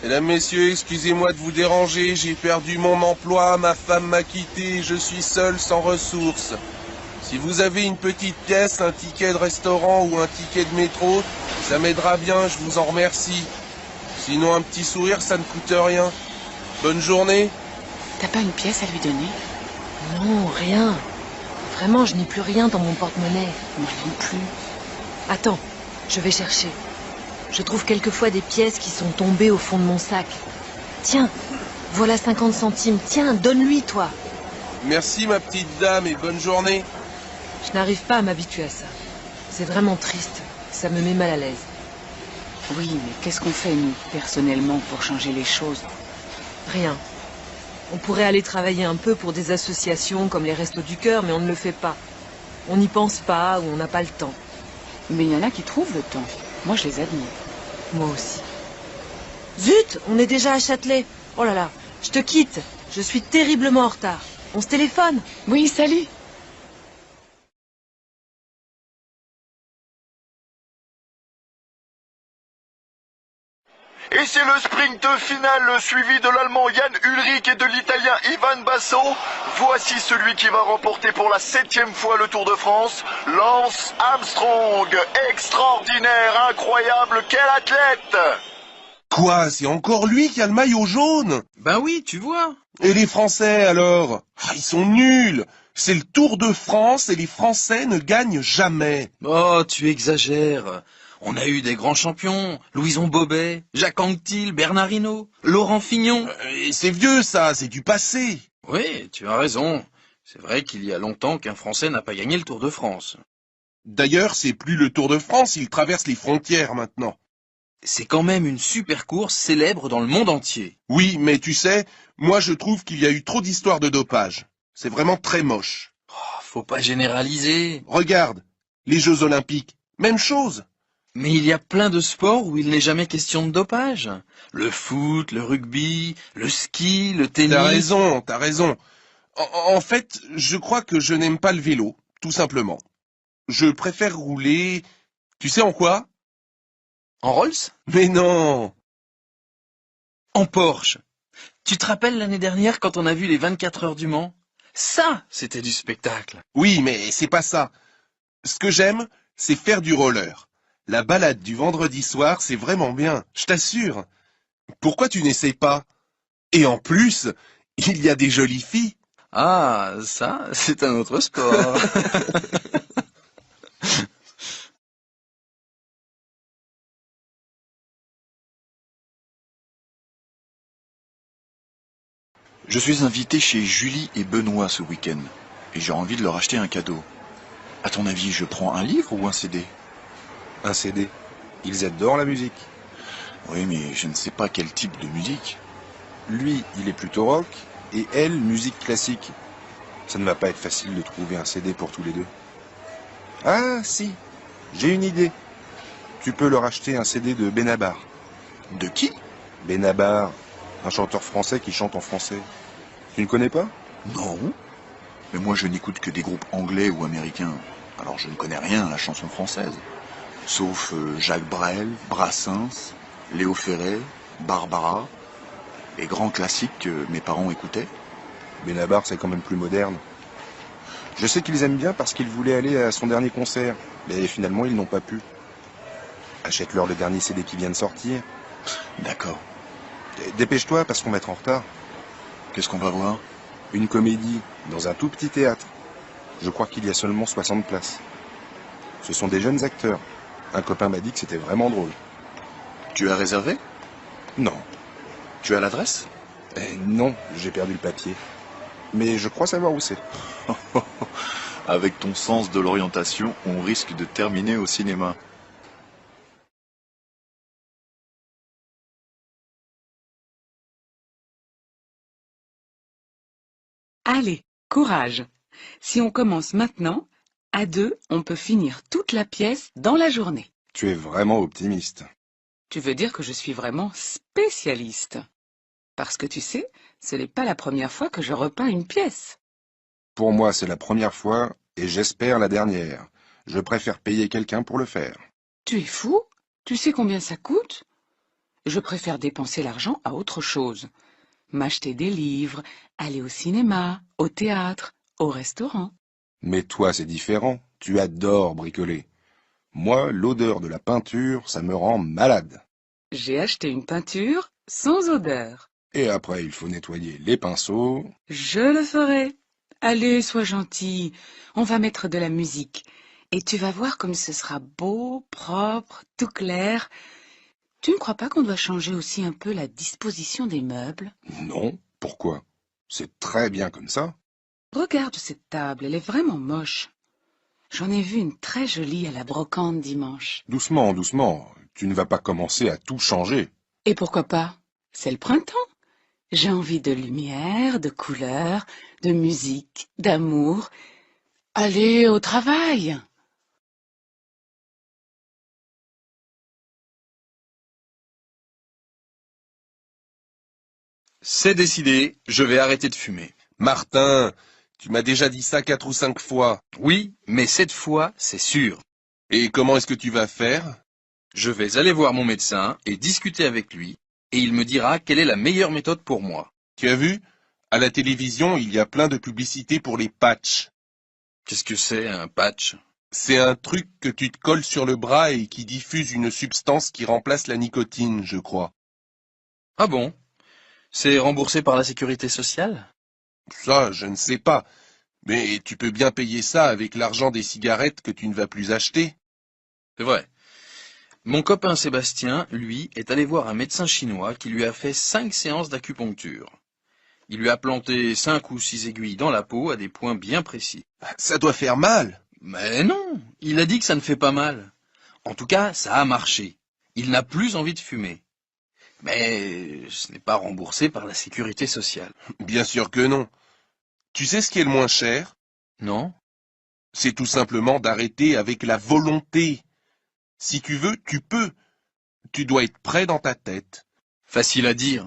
Mesdames, messieurs, excusez-moi de vous déranger, j'ai perdu mon emploi, ma femme m'a quitté, je suis seul sans ressources. Si vous avez une petite pièce, un ticket de restaurant ou un ticket de métro, ça m'aidera bien, je vous en remercie. Sinon, un petit sourire, ça ne coûte rien. Bonne journée. T'as pas une pièce à lui donner? Non, rien. Vraiment, je n'ai plus rien dans mon porte-monnaie. Moi non plus. Attends, je vais chercher. Je trouve quelquefois des pièces qui sont tombées au fond de mon sac. Tiens, voilà 50 centimes. Tiens, donne-lui, toi. Merci, ma petite dame, et bonne journée. Je n'arrive pas à m'habituer à ça. C'est vraiment triste. Ça me met mal à l'aise. Oui, mais qu'est-ce qu'on fait, nous, personnellement, pour changer les choses? Rien. On pourrait aller travailler un peu pour des associations comme les Restos du Cœur, mais on ne le fait pas. On n'y pense pas ou on n'a pas le temps. Mais il y en a qui trouvent le temps. Moi, je les admire. Moi aussi. Zut, on est déjà à Châtelet. Oh là là, je te quitte. Je suis terriblement en retard. On se téléphone? Oui, salut. Et c'est le sprint final suivi de l'Allemand Jan Ullrich et de l'Italien Ivan Basso. Voici celui qui va remporter pour la 7e fois le Tour de France, Lance Armstrong. Extraordinaire, incroyable, quel athlète! Quoi, c'est encore lui qui a le maillot jaune? Ben oui, tu vois. Et les Français, alors? Ah, ils sont nuls. C'est le Tour de France et les Français ne gagnent jamais. Oh, tu exagères. On a eu des grands champions. Louison Bobet, Jacques Anquetil, Bernard Hinault, Laurent Fignon. Et c'est vieux ça, c'est du passé. Oui, tu as raison. C'est vrai qu'il y a longtemps qu'un Français n'a pas gagné le Tour de France. D'ailleurs, c'est plus le Tour de France, il traverse les frontières maintenant. C'est quand même une super course célèbre dans le monde entier. Oui, mais tu sais, moi je trouve qu'il y a eu trop d'histoires de dopage. C'est vraiment très moche. Oh, faut pas généraliser. Regarde, les Jeux Olympiques, même chose. Mais il y a plein de sports où il n'est jamais question de dopage. Le foot, le rugby, le ski, le tennis. T'as raison. En fait, je crois que je n'aime pas le vélo, tout simplement. Je préfère rouler... Tu sais en quoi? En Rolls? Mais non! En Porsche. Tu te rappelles l'année dernière quand on a vu les 24 heures du Mans? Ça, c'était du spectacle. Oui, mais c'est pas ça. Ce que j'aime, c'est faire du roller. La balade du vendredi soir, c'est vraiment bien, je t'assure. Pourquoi tu n'essayes pas? Et en plus, il y a des jolies filles. Ah, ça, c'est un autre sport. Je suis invité chez Julie et Benoît ce week-end, et j'ai envie de leur acheter un cadeau. À ton avis, je prends un livre ou un CD? Un CD. Ils adorent la musique. Oui, mais je ne sais pas quel type de musique. Lui, il est plutôt rock, et elle, musique classique. Ça ne va pas être facile de trouver un CD pour tous les deux. Ah, si, j'ai une idée. Tu peux leur acheter un CD de Benabar. De qui? Benabar, un chanteur français qui chante en français. Tu ne connais pas? Non. Mais moi, je n'écoute que des groupes anglais ou américains. Alors, je ne connais rien à la chanson française. Sauf Jacques Brel, Brassens, Léo Ferré, Barbara, les grands classiques que mes parents écoutaient. Benabar, c'est quand même plus moderne. Je sais qu'ils aiment bien parce qu'ils voulaient aller à son dernier concert, mais finalement, ils n'ont pas pu. Achète-leur le dernier CD qui vient de sortir. D'accord. Dépêche-toi parce qu'on va être en retard. Qu'est-ce qu'on va voir? Une comédie, dans un tout petit théâtre. Je crois qu'il y a seulement 60 places. Ce sont des jeunes acteurs. Un copain m'a dit que c'était vraiment drôle. Tu as réservé? Non. Tu as l'adresse? Non, j'ai perdu le papier. Mais je crois savoir où c'est. Avec ton sens de l'orientation, on risque de terminer au cinéma. Allez, courage. Si on commence maintenant, à deux, on peut finir toute la pièce dans la journée. Tu es vraiment optimiste. Tu veux dire que je suis vraiment spécialiste. Parce que tu sais, ce n'est pas la première fois que je repeins une pièce. Pour moi, c'est la première fois et j'espère la dernière. Je préfère payer quelqu'un pour le faire. Tu es fou? Tu sais combien ça coûte? Je préfère dépenser l'argent à autre chose. M'acheter des livres, aller au cinéma, au théâtre, au restaurant. Mais toi, c'est différent. Tu adores bricoler. Moi, l'odeur de la peinture, ça me rend malade. J'ai acheté une peinture sans odeur. Et après, il faut nettoyer les pinceaux. Je le ferai. Allez, sois gentil. On va mettre de la musique. Et tu vas voir comme ce sera beau, propre, tout clair. Tu ne crois pas qu'on doit changer aussi un peu la disposition des meubles? Non, pourquoi? C'est très bien comme ça. Regarde cette table, elle est vraiment moche. J'en ai vu une très jolie à la brocante dimanche. Doucement, doucement. Tu ne vas pas commencer à tout changer. Et pourquoi pas? C'est le printemps. J'ai envie de lumière, de couleurs, de musique, d'amour. Allez, au travail! C'est décidé, je vais arrêter de fumer. Martin, tu m'as déjà dit ça 4 ou 5 fois. Oui, mais cette fois, c'est sûr. Et comment est-ce que tu vas faire? Je vais aller voir mon médecin et discuter avec lui, et il me dira quelle est la meilleure méthode pour moi. Tu as vu? À la télévision, il y a plein de publicités pour les patchs. Qu'est-ce que c'est, un patch? C'est un truc que tu te colles sur le bras et qui diffuse une substance qui remplace la nicotine, je crois. Ah bon? C'est remboursé par la sécurité sociale? Ça, je ne sais pas. Mais tu peux bien payer ça avec l'argent des cigarettes que tu ne vas plus acheter. C'est vrai. Mon copain Sébastien, lui, est allé voir un médecin chinois qui lui a fait 5 séances d'acupuncture. Il lui a planté 5 ou 6 aiguilles dans la peau à des points bien précis. Ça doit faire mal. Mais non, il a dit que ça ne fait pas mal. En tout cas, ça a marché. Il n'a plus envie de fumer. Mais ce n'est pas remboursé par la sécurité sociale. Bien sûr que non. Tu sais ce qui est le moins cher? Non? C'est tout simplement d'arrêter avec la volonté. Si tu veux, tu peux. Tu dois être prêt dans ta tête. Facile à dire.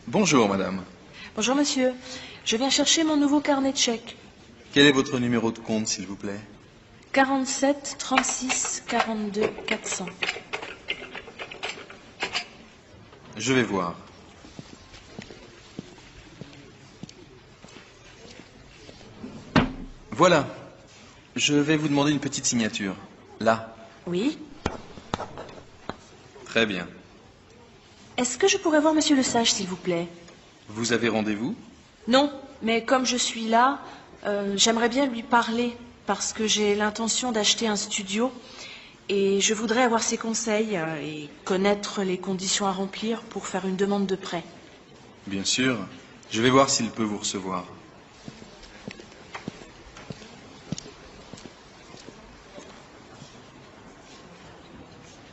Bonjour, madame. Bonjour monsieur, je viens chercher mon nouveau carnet de chèques. Quel est votre numéro de compte, s'il vous plaît? 47 36 42 400. Je vais voir. Voilà. Je vais vous demander une petite signature. Là. Oui. Très bien. Est-ce que je pourrais voir monsieur le sage, s'il vous plaît? Vous avez rendez-vous? Non, mais comme je suis là, j'aimerais bien lui parler parce que j'ai l'intention d'acheter un studio et je voudrais avoir ses conseils et connaître les conditions à remplir pour faire une demande de prêt. Bien sûr. Je vais voir s'il peut vous recevoir.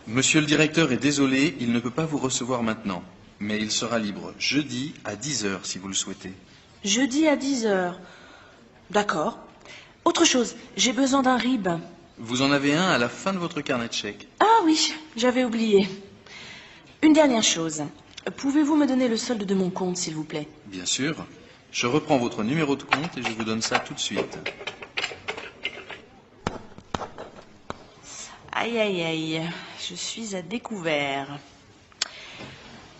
Monsieur le directeur est désolé, il ne peut pas vous recevoir maintenant. Mais il sera libre jeudi à 10 heures si vous le souhaitez. Jeudi à 10 heures. D'accord. Autre chose, j'ai besoin d'un RIB. Vous en avez un à la fin de votre carnet de chèques. Ah oui, j'avais oublié. Une dernière chose. Pouvez-vous me donner le solde de mon compte, s'il vous plaît? Bien sûr. Je reprends votre numéro de compte et je vous donne ça tout de suite. Aïe, aïe, aïe. Je suis à découvert.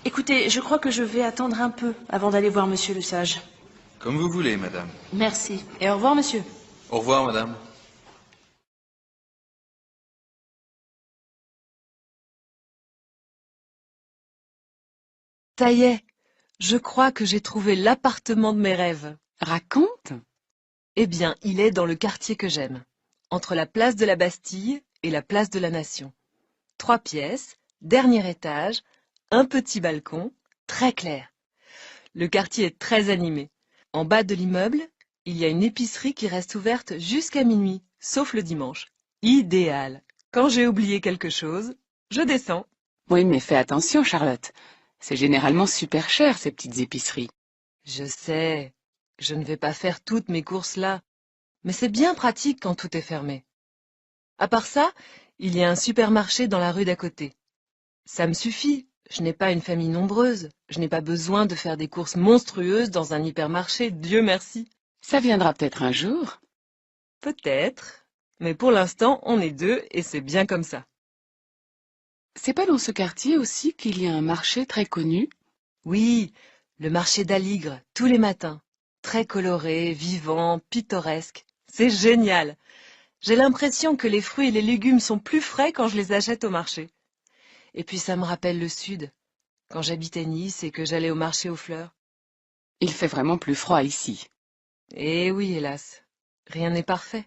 Écoutez, je crois que je vais attendre un peu avant d'aller voir monsieur le sage. Comme vous voulez, madame. Merci. Et au revoir, monsieur. Au revoir, madame. Ça y est, je crois que j'ai trouvé l'appartement de mes rêves. Raconte. Eh bien, il est dans le quartier que j'aime, entre la place de la Bastille et la place de la Nation. 3 pièces, dernier étage, un petit balcon, très clair. Le quartier est très animé. En bas de l'immeuble, il y a une épicerie qui reste ouverte jusqu'à minuit, sauf le dimanche. Idéal. Quand j'ai oublié quelque chose, je descends. Oui, mais fais attention, Charlotte. C'est généralement super cher, ces petites épiceries. Je sais, je ne vais pas faire toutes mes courses là, mais c'est bien pratique quand tout est fermé. À part ça, il y a un supermarché dans la rue d'à côté. Ça me suffit, je n'ai pas une famille nombreuse, je n'ai pas besoin de faire des courses monstrueuses dans un hypermarché, Dieu merci. Ça viendra peut-être un jour. Peut-être, mais pour l'instant, on est deux et c'est bien comme ça. C'est pas dans ce quartier aussi qu'il y a un marché très connu? Oui, le marché d'Aligre, tous les matins. Très coloré, vivant, pittoresque. C'est génial. J'ai l'impression que les fruits et les légumes sont plus frais quand je les achète au marché. Et puis ça me rappelle le sud, quand j'habitais Nice et que j'allais au marché aux fleurs. Il fait vraiment plus froid ici. Eh oui, hélas, rien n'est parfait.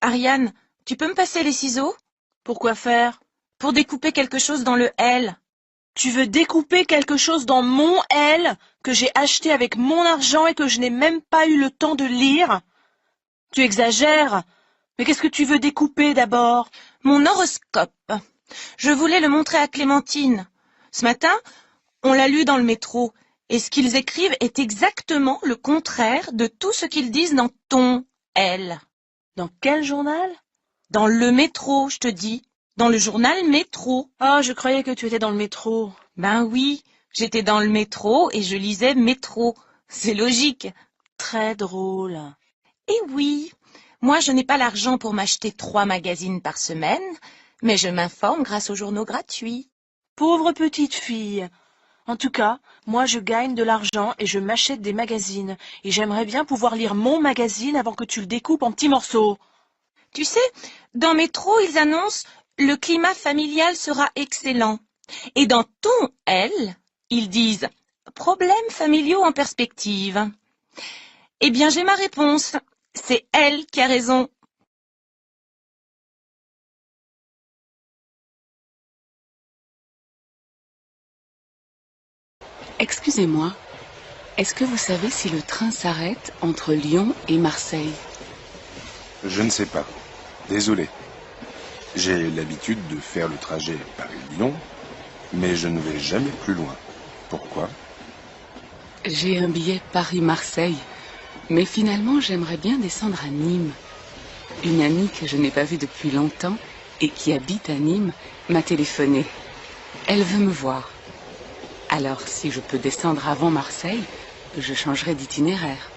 Ariane, tu peux me passer les ciseaux? Pourquoi faire? Pour découper quelque chose dans le L. Tu veux découper quelque chose dans mon L que j'ai acheté avec mon argent et que je n'ai même pas eu le temps de lire? Tu exagères. Mais qu'est-ce que tu veux découper d'abord? Mon horoscope. Je voulais le montrer à Clémentine. Ce matin, on l'a lu dans le métro. Et ce qu'ils écrivent est exactement le contraire de tout ce qu'ils disent dans ton L. Dans quel journal? Dans le métro, je te dis. Dans le journal Métro. Ah, je croyais que tu étais dans le métro. Ben oui, j'étais dans le métro et je lisais Métro. C'est logique. Très drôle. Eh oui, moi je n'ai pas l'argent pour m'acheter 3 magazines par semaine, mais je m'informe grâce aux journaux gratuits. Pauvre petite fille. En tout cas, moi je gagne de l'argent et je m'achète des magazines. Et j'aimerais bien pouvoir lire mon magazine avant que tu le découpes en petits morceaux. Tu sais, dans Métro, ils annoncent « Le climat familial sera excellent ». Et dans ton L, ils disent « Problèmes familiaux en perspective ». Eh bien, j'ai ma réponse. C'est elle qui a raison. Excusez-moi, est-ce que vous savez si le train s'arrête entre Lyon et Marseille? Je ne sais pas. Désolé. J'ai l'habitude de faire le trajet Paris-Lyon, mais je ne vais jamais plus loin. Pourquoi? J'ai un billet Paris-Marseille, mais finalement j'aimerais bien descendre à Nîmes. Une amie que je n'ai pas vue depuis longtemps et qui habite à Nîmes m'a téléphoné. Elle veut me voir. Alors si je peux descendre avant Marseille, je changerai d'itinéraire.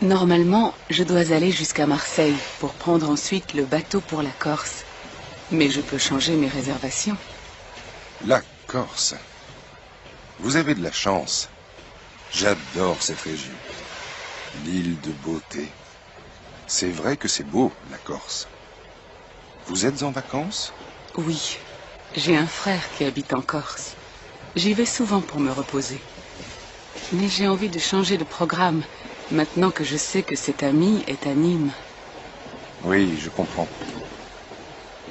Normalement, je dois aller jusqu'à Marseille pour prendre ensuite le bateau pour la Corse. Mais je peux changer mes réservations. La Corse. Vous avez de la chance. J'adore cette région. L'île de beauté. C'est vrai que c'est beau, la Corse. Vous êtes en vacances? Oui, j'ai un frère qui habite en Corse. J'y vais souvent pour me reposer. Mais j'ai envie de changer de programme, maintenant que je sais que cet ami est à Nîmes. Oui, je comprends.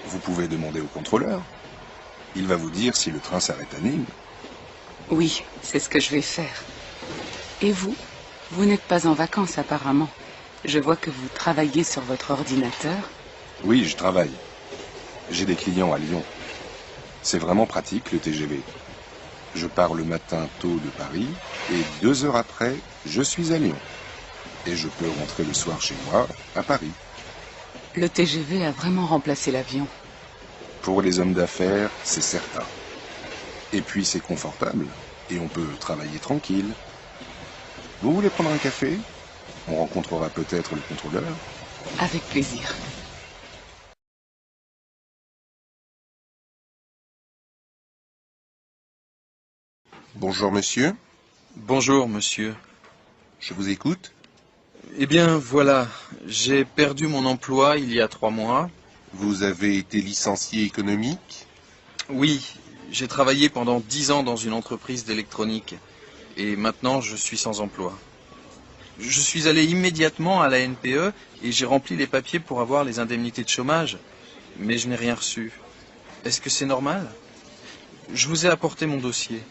Vous pouvez demander au contrôleur. Il va vous dire si le train s'arrête à Nîmes. Oui, c'est ce que je vais faire. Et vous? Vous n'êtes pas en vacances apparemment. Je vois que vous travaillez sur votre ordinateur. Oui, je travaille. J'ai des clients à Lyon. C'est vraiment pratique le TGV. Je pars le matin tôt de Paris et 2 heures après, je suis à Lyon. Et je peux rentrer le soir chez moi, à Paris. Le TGV a vraiment remplacé l'avion. Pour les hommes d'affaires, c'est certain. Et puis c'est confortable et on peut travailler tranquille. Vous voulez prendre un café? On rencontrera peut-être le contrôleur. Avec plaisir. Bonjour monsieur, Bonjour, monsieur. je vous écoute. Eh bien, voilà, j'ai perdu mon emploi il y a 3 mois. Vous avez été licencié économique. Oui, j'ai travaillé pendant 10 ans dans une entreprise d'électronique. Et maintenant, je suis sans emploi. Je suis allé immédiatement à la NPE et j'ai rempli les papiers pour avoir les indemnités de chômage. Mais je n'ai rien reçu. Est-ce que c'est normal? Je vous ai apporté mon dossier.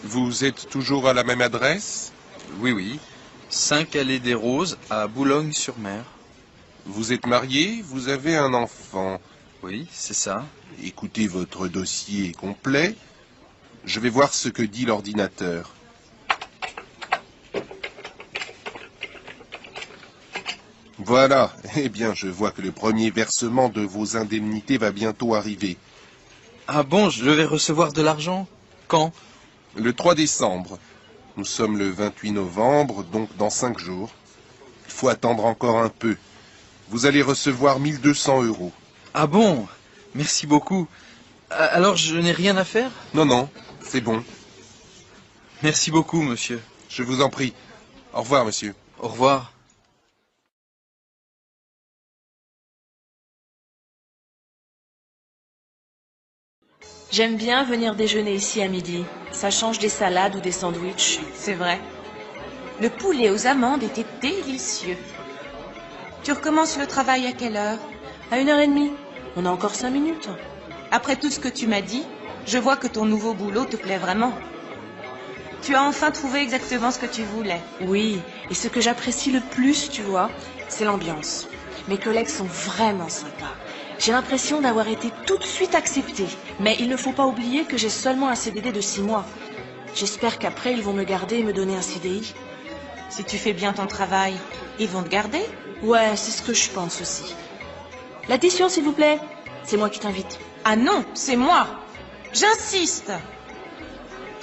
Vous êtes toujours à la même adresse? Oui, oui. 5 allées des Roses à Boulogne-sur-Mer. Vous êtes marié? Vous avez un enfant? Oui, c'est ça. Écoutez, votre dossier est complet. Je vais voir ce que dit l'ordinateur. Voilà. Eh bien, je vois que le premier versement de vos indemnités va bientôt arriver. Ah bon, je vais recevoir de l'argent? Quand? Le 3 décembre. Nous sommes le 28 novembre, donc dans 5 jours. Il faut attendre encore un peu. Vous allez recevoir 1200 €. Ah bon? Merci beaucoup. Alors je n'ai rien à faire? Non, non, c'est bon. Merci beaucoup, monsieur. Je vous en prie. Au revoir, monsieur. Au revoir. J'aime bien venir déjeuner ici à midi. Ça change des salades ou des sandwichs, c'est vrai. Le poulet aux amandes était délicieux. Tu recommences le travail à quelle heure? À 1h30. On a encore 5 minutes. Après tout ce que tu m'as dit, je vois que ton nouveau boulot te plaît vraiment. Tu as enfin trouvé exactement ce que tu voulais. Oui, et ce que j'apprécie le plus, tu vois, c'est l'ambiance. Mes collègues sont vraiment sympas. J'ai l'impression d'avoir été tout de suite acceptée. Mais il ne faut pas oublier que j'ai seulement un CDD de 6 mois. J'espère qu'après, ils vont me garder et me donner un CDI. Si tu fais bien ton travail, ils vont te garder? Ouais, c'est ce que je pense aussi. L'addition, s'il vous plaît. C'est moi qui t'invite. Ah non, c'est moi. J'insiste.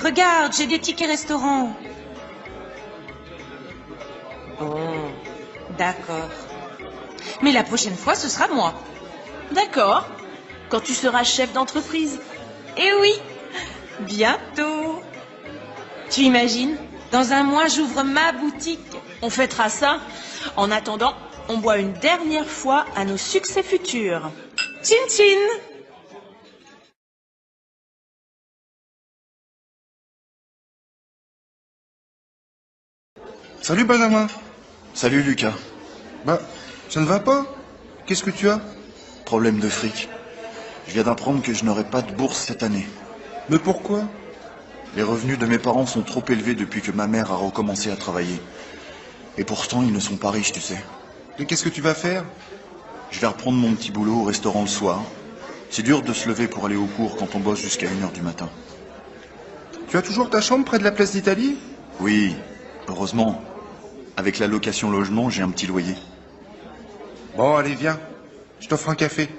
Regarde, j'ai des tickets restaurants. Oh, d'accord. Mais la prochaine fois, ce sera moi. D'accord. Quand tu seras chef d'entreprise. Eh oui, bientôt. Tu imagines? Dans un mois, j'ouvre ma boutique. On fêtera ça. En attendant, on boit une dernière fois à nos succès futurs. Tchin tchin! Salut Benjamin. Salut Lucas. Bah, ça ne va pas? Qu'est-ce que tu as? Problème de fric. Je viens d'apprendre que je n'aurai pas de bourse cette année. Mais pourquoi? Les revenus de mes parents sont trop élevés depuis que ma mère a recommencé à travailler. Et pourtant, ils ne sont pas riches, tu sais. Et qu'est-ce que tu vas faire? Je vais reprendre mon petit boulot au restaurant le soir. C'est dur de se lever pour aller au cours quand on bosse jusqu'à 1h du matin. Tu as toujours ta chambre près de la place d'Italie? Oui, heureusement. Avec la location logement, j'ai un petit loyer. Bon, allez, viens. Je t'offre un café.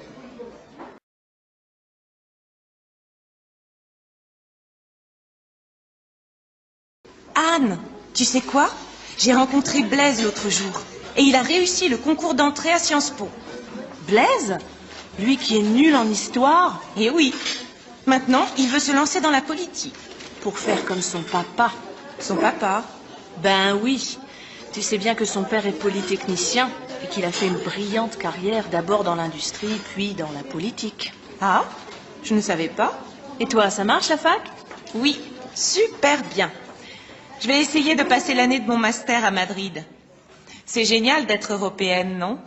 Anne, tu sais quoi? J'ai rencontré Blaise l'autre jour. Et il a réussi le concours d'entrée à Sciences Po. Blaise? Lui qui est nul en histoire? Eh oui. Maintenant, il veut se lancer dans la politique. Pour faire comme son papa. Son papa? Ben oui. Tu sais bien que son père est polytechnicien et qu'il a fait une brillante carrière d'abord dans l'industrie, puis dans la politique. Ah? Je ne savais pas. Et toi, ça marche la fac? Oui, super bien. Je vais essayer de passer l'année de mon master à Madrid. C'est génial d'être européenne, non?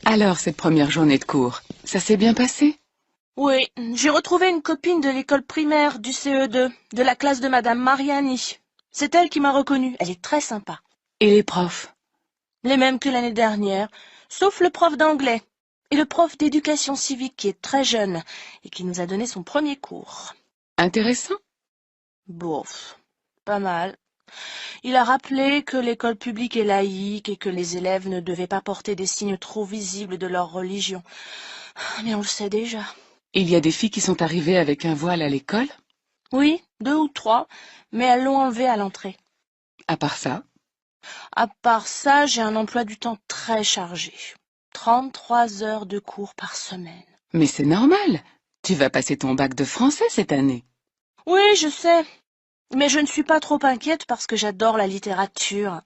Alors, cette première journée de cours, ça s'est bien passé? Oui, j'ai retrouvé une copine de l'école primaire du CE2, de la classe de Madame Mariani. C'est elle qui m'a reconnue. Elle est très sympa. Et les profs? Les mêmes que l'année dernière, sauf le prof d'anglais. Et le prof d'éducation civique qui est très jeune et qui nous a donné son premier cours. Intéressant? Bof, pas mal. Il a rappelé que l'école publique est laïque et que les élèves ne devaient pas porter des signes trop visibles de leur religion. Mais on le sait déjà. Il y a des filles qui sont arrivées avec un voile à l'école? Oui, 2 ou 3, mais elles l'ont enlevé à l'entrée. À part ça? À part ça, j'ai un emploi du temps très chargé. 33 heures de cours par semaine. Mais c'est normal. Tu vas passer ton bac de français cette année. Oui, je sais. Mais je ne suis pas trop inquiète parce que j'adore la littérature.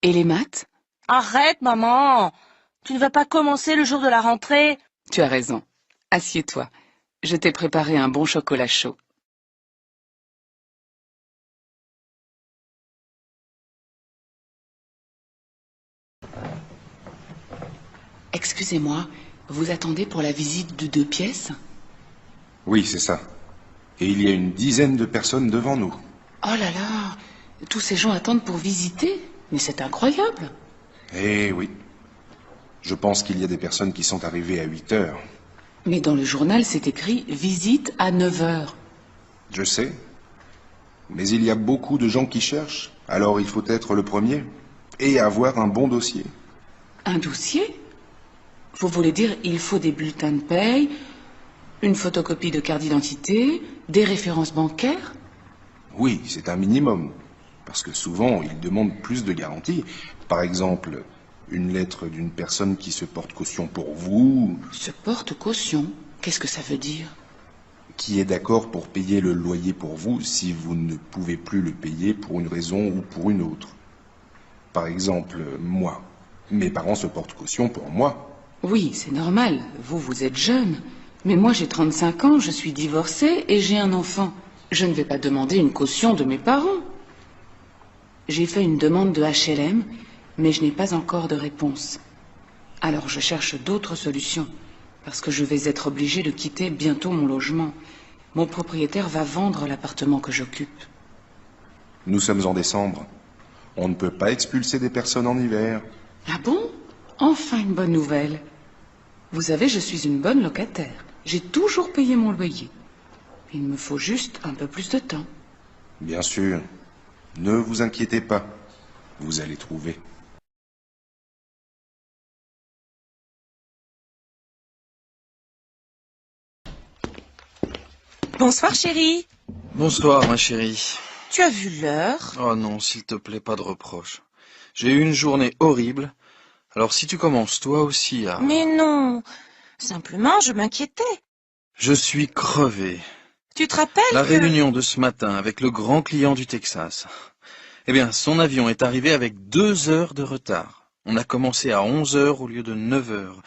Et les maths? Arrête, maman! Tu ne vas pas commencer le jour de la rentrée? Tu as raison. Assieds-toi. Je t'ai préparé un bon chocolat chaud. Excusez-moi, vous attendez pour la visite de 2 pièces? Oui, c'est ça. Et il y a une dizaine de personnes devant nous. Oh là là, tous ces gens attendent pour visiter? Mais c'est incroyable. Eh oui. Je pense qu'il y a des personnes qui sont arrivées à 8 heures. Mais dans le journal, c'est écrit « Visite à 9 heures ». Je sais. Mais il y a beaucoup de gens qui cherchent. Alors il faut être le premier. Et avoir un bon dossier. Un dossier? Vous voulez dire il faut des bulletins de paye, une photocopie de carte d'identité, des références bancaires? Oui, c'est un minimum. Parce que souvent, ils demandent plus de garanties. Par exemple, une lettre d'une personne qui se porte caution pour vous, Se porte caution? Qu'est-ce que ça veut dire? qui est d'accord pour payer le loyer pour vous si vous ne pouvez plus le payer pour une raison ou pour une autre. Par exemple, moi. Mes parents se portent caution pour moi. Oui, c'est normal. Vous êtes jeune. Mais moi, j'ai 35 ans, je suis divorcée et j'ai un enfant. Je ne vais pas demander une caution de mes parents. J'ai fait une demande de HLM, mais je n'ai pas encore de réponse. Alors je cherche d'autres solutions, parce que je vais être obligée de quitter bientôt mon logement. Mon propriétaire va vendre l'appartement que j'occupe. Nous sommes en décembre. On ne peut pas expulser des personnes en hiver. Ah bon? Enfin une bonne nouvelle. Vous savez, je suis une bonne locataire. J'ai toujours payé mon loyer. Il me faut juste un peu plus de temps. Bien sûr. Ne vous inquiétez pas. Vous allez trouver. Bonsoir chérie. Bonsoir, ma chérie. Tu as vu l'heure? Oh non, s'il te plaît, pas de reproches. J'ai eu une journée horrible. Alors si tu commences toi aussi à... Mais non. Simplement, je m'inquiétais. Je suis crevé. Tu te rappelles La que... réunion de ce matin avec le grand client du Texas. Eh bien, son avion est arrivé avec 2 heures de retard. On a commencé à 11 heures au lieu de 9 heures.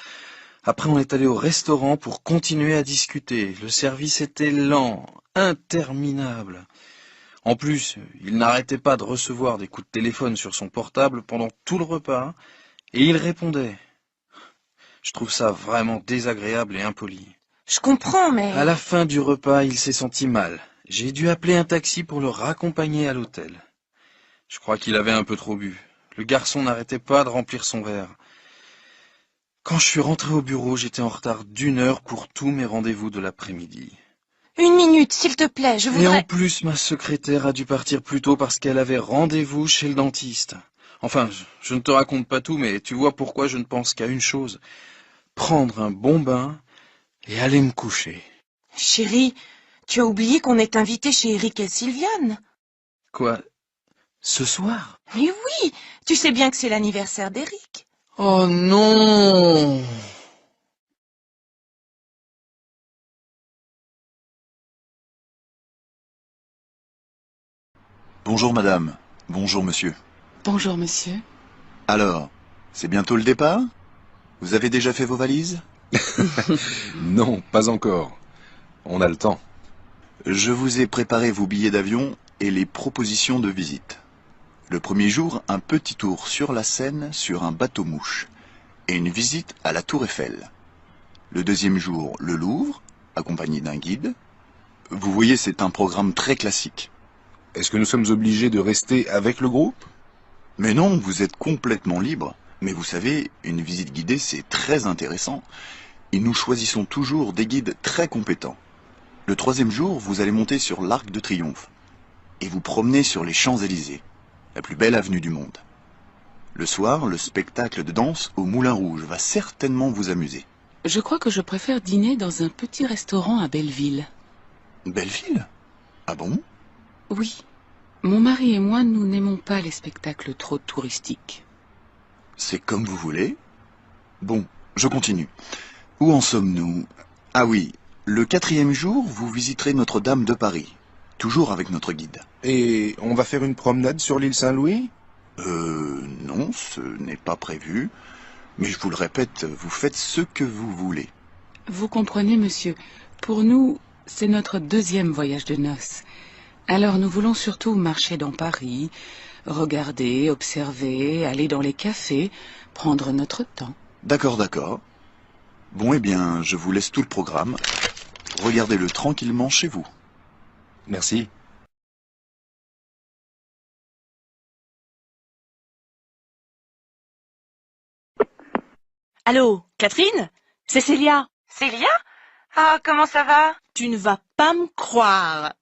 Après, on est allé au restaurant pour continuer à discuter. Le service était lent, interminable. En plus, il n'arrêtait pas de recevoir des coups de téléphone sur son portable pendant tout le repas, et il répondait. Je trouve ça vraiment désagréable et impoli. Je comprends, mais... À la fin du repas, il s'est senti mal. J'ai dû appeler un taxi pour le raccompagner à l'hôtel. Je crois qu'il avait un peu trop bu. Le garçon n'arrêtait pas de remplir son verre. Quand je suis rentré au bureau, j'étais en retard d'1 heure pour tous mes rendez-vous de l'après-midi. 1 minute, s'il te plaît, je Et en voudrais... plus, ma secrétaire a dû partir plus tôt parce qu'elle avait rendez-vous chez le dentiste. Enfin, je ne te raconte pas tout, mais tu vois pourquoi je ne pense qu'à une chose. Prendre un bon bain et aller me coucher. Chérie, tu as oublié qu'on est invité chez Eric et Sylviane. Quoi? Ce soir? Mais oui, tu sais bien que c'est l'anniversaire d'Eric. Oh non! Bonjour madame, bonjour monsieur. Bonjour, monsieur. Alors, c'est bientôt le départ? Vous avez déjà fait vos valises? Non, pas encore. On a le temps. Je vous ai préparé vos billets d'avion et les propositions de visite. Le premier jour, un petit tour sur la Seine sur un bateau-mouche et une visite à la Tour Eiffel. Le deuxième jour, le Louvre, accompagné d'un guide. Vous voyez, c'est un programme très classique. Est-ce que nous sommes obligés de rester avec le groupe? Mais non, vous êtes complètement libre. Mais vous savez, une visite guidée, c'est très intéressant. Et nous choisissons toujours des guides très compétents. Le troisième jour, vous allez monter sur l'Arc de Triomphe et vous promener sur les Champs-Élysées, la plus belle avenue du monde. Le soir, le spectacle de danse au Moulin Rouge va certainement vous amuser. Je crois que je préfère dîner dans un petit restaurant à Belleville. Belleville? Ah bon? Oui. Mon mari et moi, nous n'aimons pas les spectacles trop touristiques. C'est comme vous voulez. Bon, je continue. Où en sommes-nous? Ah oui, le quatrième jour, vous visiterez Notre-Dame de Paris, toujours avec notre guide. Et on va faire une promenade sur l'île Saint-Louis? Non, ce n'est pas prévu. Mais je vous le répète, vous faites ce que vous voulez. Vous comprenez, monsieur, pour nous, c'est notre deuxième voyage de noces. Alors nous voulons surtout marcher dans Paris, regarder, observer, aller dans les cafés, prendre notre temps. D'accord, d'accord. Bon, eh bien, je vous laisse tout le programme. Regardez-le tranquillement chez vous. Merci. Allô, Catherine? C'est Célia. Célia? Ah, comment ça va? Tu ne vas pas me croire.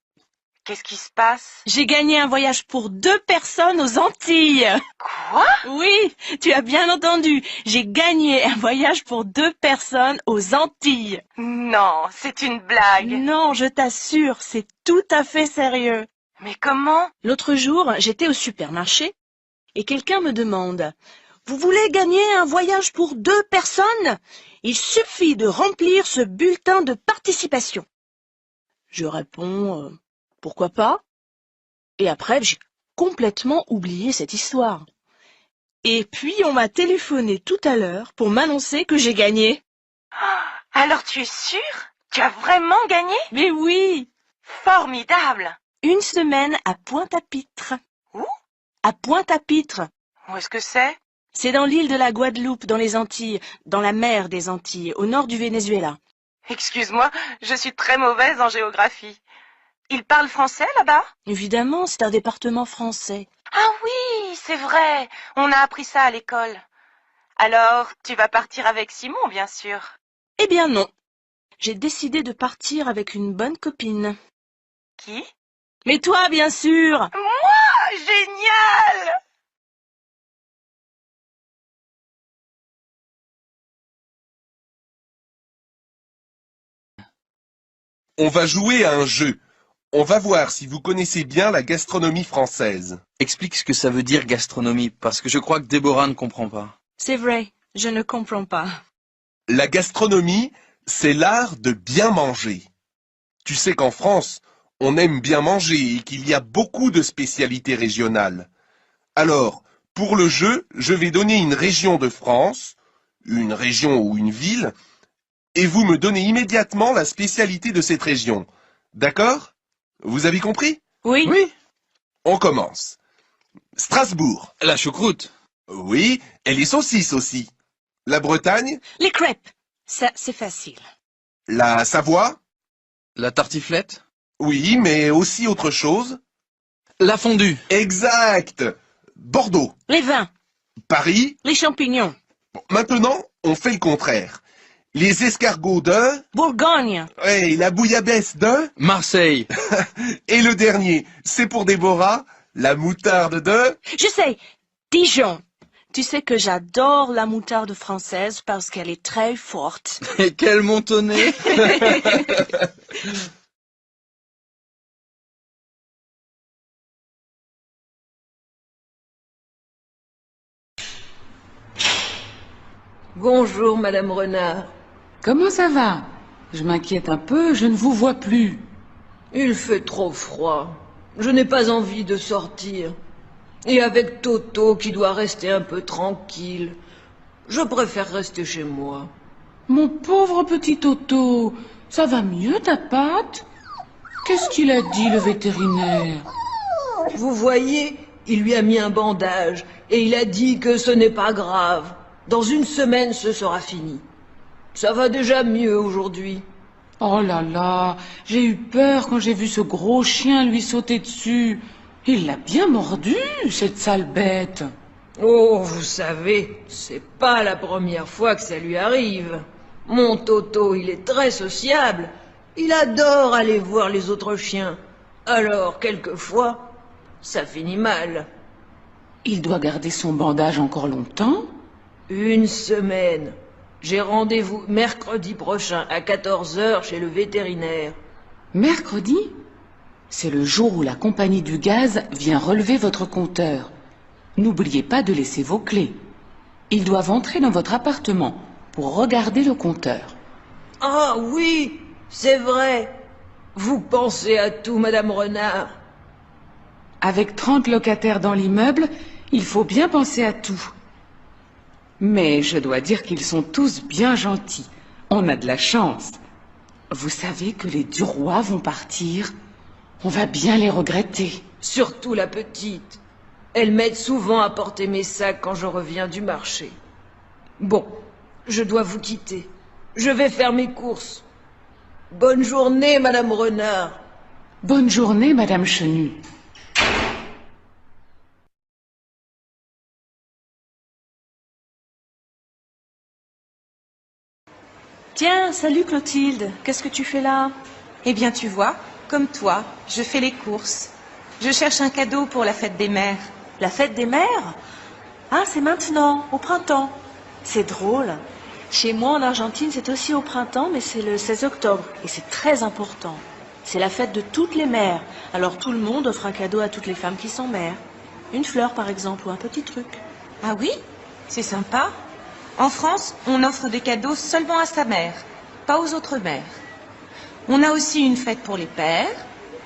Qu'est-ce qui se passe? J'ai gagné un voyage pour 2 personnes aux Antilles. Quoi? Oui, tu as bien entendu. J'ai gagné un voyage pour 2 personnes aux Antilles. Non, c'est une blague. Non, je t'assure, c'est tout à fait sérieux. Mais comment? L'autre jour, j'étais au supermarché et quelqu'un me demande: vous voulez gagner un voyage pour 2 personnes? Il suffit de remplir ce bulletin de participation. Je réponds: pourquoi pas? Et après, j'ai complètement oublié cette histoire. Et puis, on m'a téléphoné tout à l'heure pour m'annoncer que j'ai gagné. Alors tu es sûre? Tu as vraiment gagné? Mais oui! Formidable! Une semaine à Pointe-à-Pitre. Où? À Pointe-à-Pitre. Où est-ce que c'est? C'est dans l'île de la Guadeloupe, dans les Antilles, dans la mer des Antilles, au nord du Venezuela. Excuse-moi, je suis très mauvaise en géographie. Ils parlent français là-bas? Évidemment, c'est un département français. Ah oui, c'est vrai, on a appris ça à l'école. Alors, tu vas partir avec Simon, bien sûr. Eh bien non. J'ai décidé de partir avec une bonne copine. Qui? Mais toi, bien sûr! Moi! Génial! On va jouer à un jeu. On va voir si vous connaissez bien la gastronomie française. Explique ce que ça veut dire gastronomie, parce que je crois que Déborah ne comprend pas. C'est vrai, je ne comprends pas. La gastronomie, c'est l'art de bien manger. Tu sais qu'en France, on aime bien manger et qu'il y a beaucoup de spécialités régionales. Alors, pour le jeu, je vais donner une région de France, une région ou une ville, et vous me donnez immédiatement la spécialité de cette région. D'accord? Vous avez compris? Oui. Oui, On commence. Strasbourg. la choucroute. Oui, et les saucisses aussi. La Bretagne, Les crêpes. Ça, c'est facile. la Savoie, La tartiflette. oui, mais aussi autre chose. La fondue. Exact. Bordeaux, Les vins. Paris. Les champignons. Bon, maintenant, on fait le contraire. Les escargots de, Bourgogne. et la bouillabaisse de, Marseille. et le dernier, c'est pour Déborah, la moutarde de. Je sais, Dijon. Tu sais que j'adore la moutarde française parce qu'elle est très forte. Et quel montonnet. Bonjour, Madame Renard. Comment ça va? Je m'inquiète un peu, je ne vous vois plus. Il fait trop froid. Je n'ai pas envie de sortir. Et avec Toto qui doit rester un peu tranquille, je préfère rester chez moi. Mon pauvre petit Toto, ça va mieux ta patte? Qu'est-ce qu'il a dit le vétérinaire? Vous voyez, il lui a mis un bandage et il a dit que ce n'est pas grave. Dans une semaine, ce sera fini. Ça va déjà mieux aujourd'hui. Oh là là, j'ai eu peur quand j'ai vu ce gros chien lui sauter dessus. Il l'a bien mordu, cette sale bête. Oh, vous savez, c'est pas la première fois que ça lui arrive. Mon Toto, il est très sociable. Il adore aller voir les autres chiens. Alors, quelquefois, ça finit mal. Il doit garder son bandage encore longtemps? Une semaine. J'ai rendez-vous mercredi prochain à 14 h chez le vétérinaire. Mercredi? C'est le jour où la compagnie du gaz vient relever votre compteur. N'oubliez pas de laisser vos clés. Ils doivent entrer dans votre appartement pour regarder le compteur. Ah oui, c'est vrai. Vous pensez à tout, Madame Renard. Avec 30 locataires dans l'immeuble, il faut bien penser à tout. Mais je dois dire qu'ils sont tous bien gentils. On a de la chance. Vous savez que les Duroy vont partir. On va bien les regretter. Surtout la petite. Elle m'aide souvent à porter mes sacs quand je reviens du marché. Bon, je dois vous quitter. Je vais faire mes courses. Bonne journée, Madame Renard. Bonne journée, Madame Chenu. Tiens, salut Clotilde. Qu'est-ce que tu fais là? Eh bien, tu vois, comme toi, je fais les courses. Je cherche un cadeau pour la fête des mères. La fête des mères? Ah, c'est maintenant, au printemps. C'est drôle. Chez moi en Argentine, c'est aussi au printemps, mais c'est le 16 octobre. Et c'est très important. C'est la fête de toutes les mères. Alors tout le monde offre un cadeau à toutes les femmes qui sont mères. Une fleur par exemple, ou un petit truc. Ah oui? C'est sympa. En France, on offre des cadeaux seulement à sa mère, pas aux autres mères. On a aussi une fête pour les pères,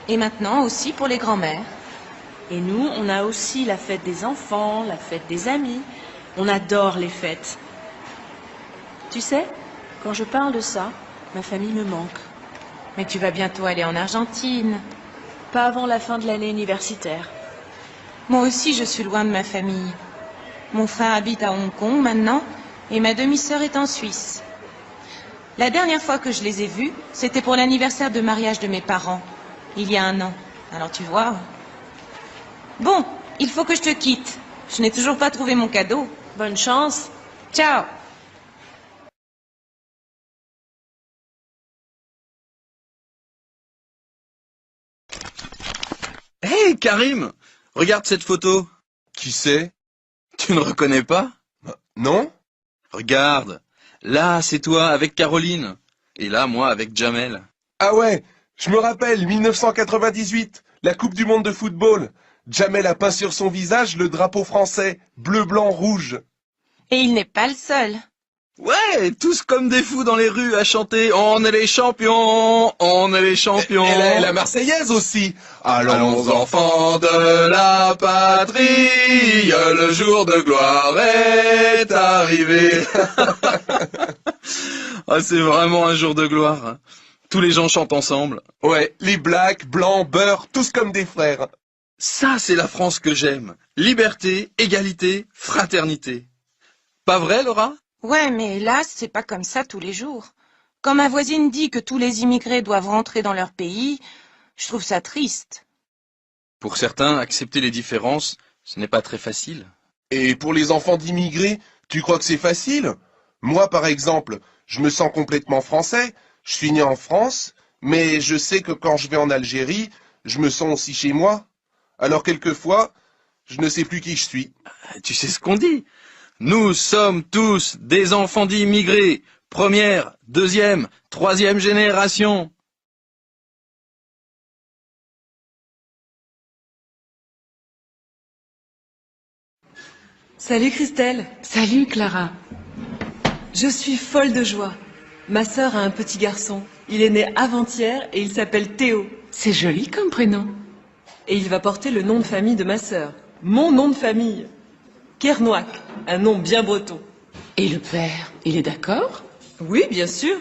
et maintenant aussi pour les grands-mères. Et nous, on a aussi la fête des enfants, la fête des amis. On adore les fêtes. Tu sais, quand je parle de ça, ma famille me manque. Mais tu vas bientôt aller en Argentine. Pas avant la fin de l'année universitaire. Moi aussi, je suis loin de ma famille. Mon frère habite à Hong Kong maintenant, et ma demi-sœur est en Suisse. La dernière fois que je les ai vus, c'était pour l'anniversaire de mariage de mes parents, il y a 1 an. Alors tu vois... Bon, il faut que je te quitte. Je n'ai toujours pas trouvé mon cadeau. Bonne chance. Ciao. Hé, Karim! Regarde cette photo. Qui c'est? Tu ne reconnais pas? Non? Regarde. Là, c'est toi avec Caroline. Et là, moi avec Jamel. Ah ouais, je me rappelle, 1998, la Coupe du Monde de football. Jamel a peint sur son visage le drapeau français, bleu, blanc, rouge. Et il n'est pas le seul. Ouais, tous comme des fous dans les rues à chanter « On est les champions, on est les champions ». Et la Marseillaise aussi. Allons enfants de la patrie, le jour de gloire est arrivé. Ah, c'est vraiment un jour de gloire. Hein. Tous les gens chantent ensemble. Ouais, les blacks, blancs, beurre, tous comme des frères. Ça, c'est la France que j'aime. Liberté, égalité, fraternité. Pas vrai, Laura? Ouais, mais hélas, c'est pas comme ça tous les jours. Quand ma voisine dit que tous les immigrés doivent rentrer dans leur pays, je trouve ça triste. Pour certains, accepter les différences, ce n'est pas très facile. Et pour les enfants d'immigrés, tu crois que c'est facile? Moi, par exemple, je me sens complètement français. Je suis né en France, mais je sais que quand je vais en Algérie, je me sens aussi chez moi. Alors quelquefois, je ne sais plus qui je suis. Tu sais ce qu'on dit? Nous sommes tous des enfants d'immigrés. Première, deuxième, troisième génération. Salut Christelle. Salut Clara. Je suis folle de joie. Ma sœur a un petit garçon. Il est né avant-hier et il s'appelle Théo. C'est joli comme prénom. Et il va porter le nom de famille de ma sœur. Mon nom de famille. Kernouac, un nom bien breton. Et le père, il est d'accord? Oui, bien sûr.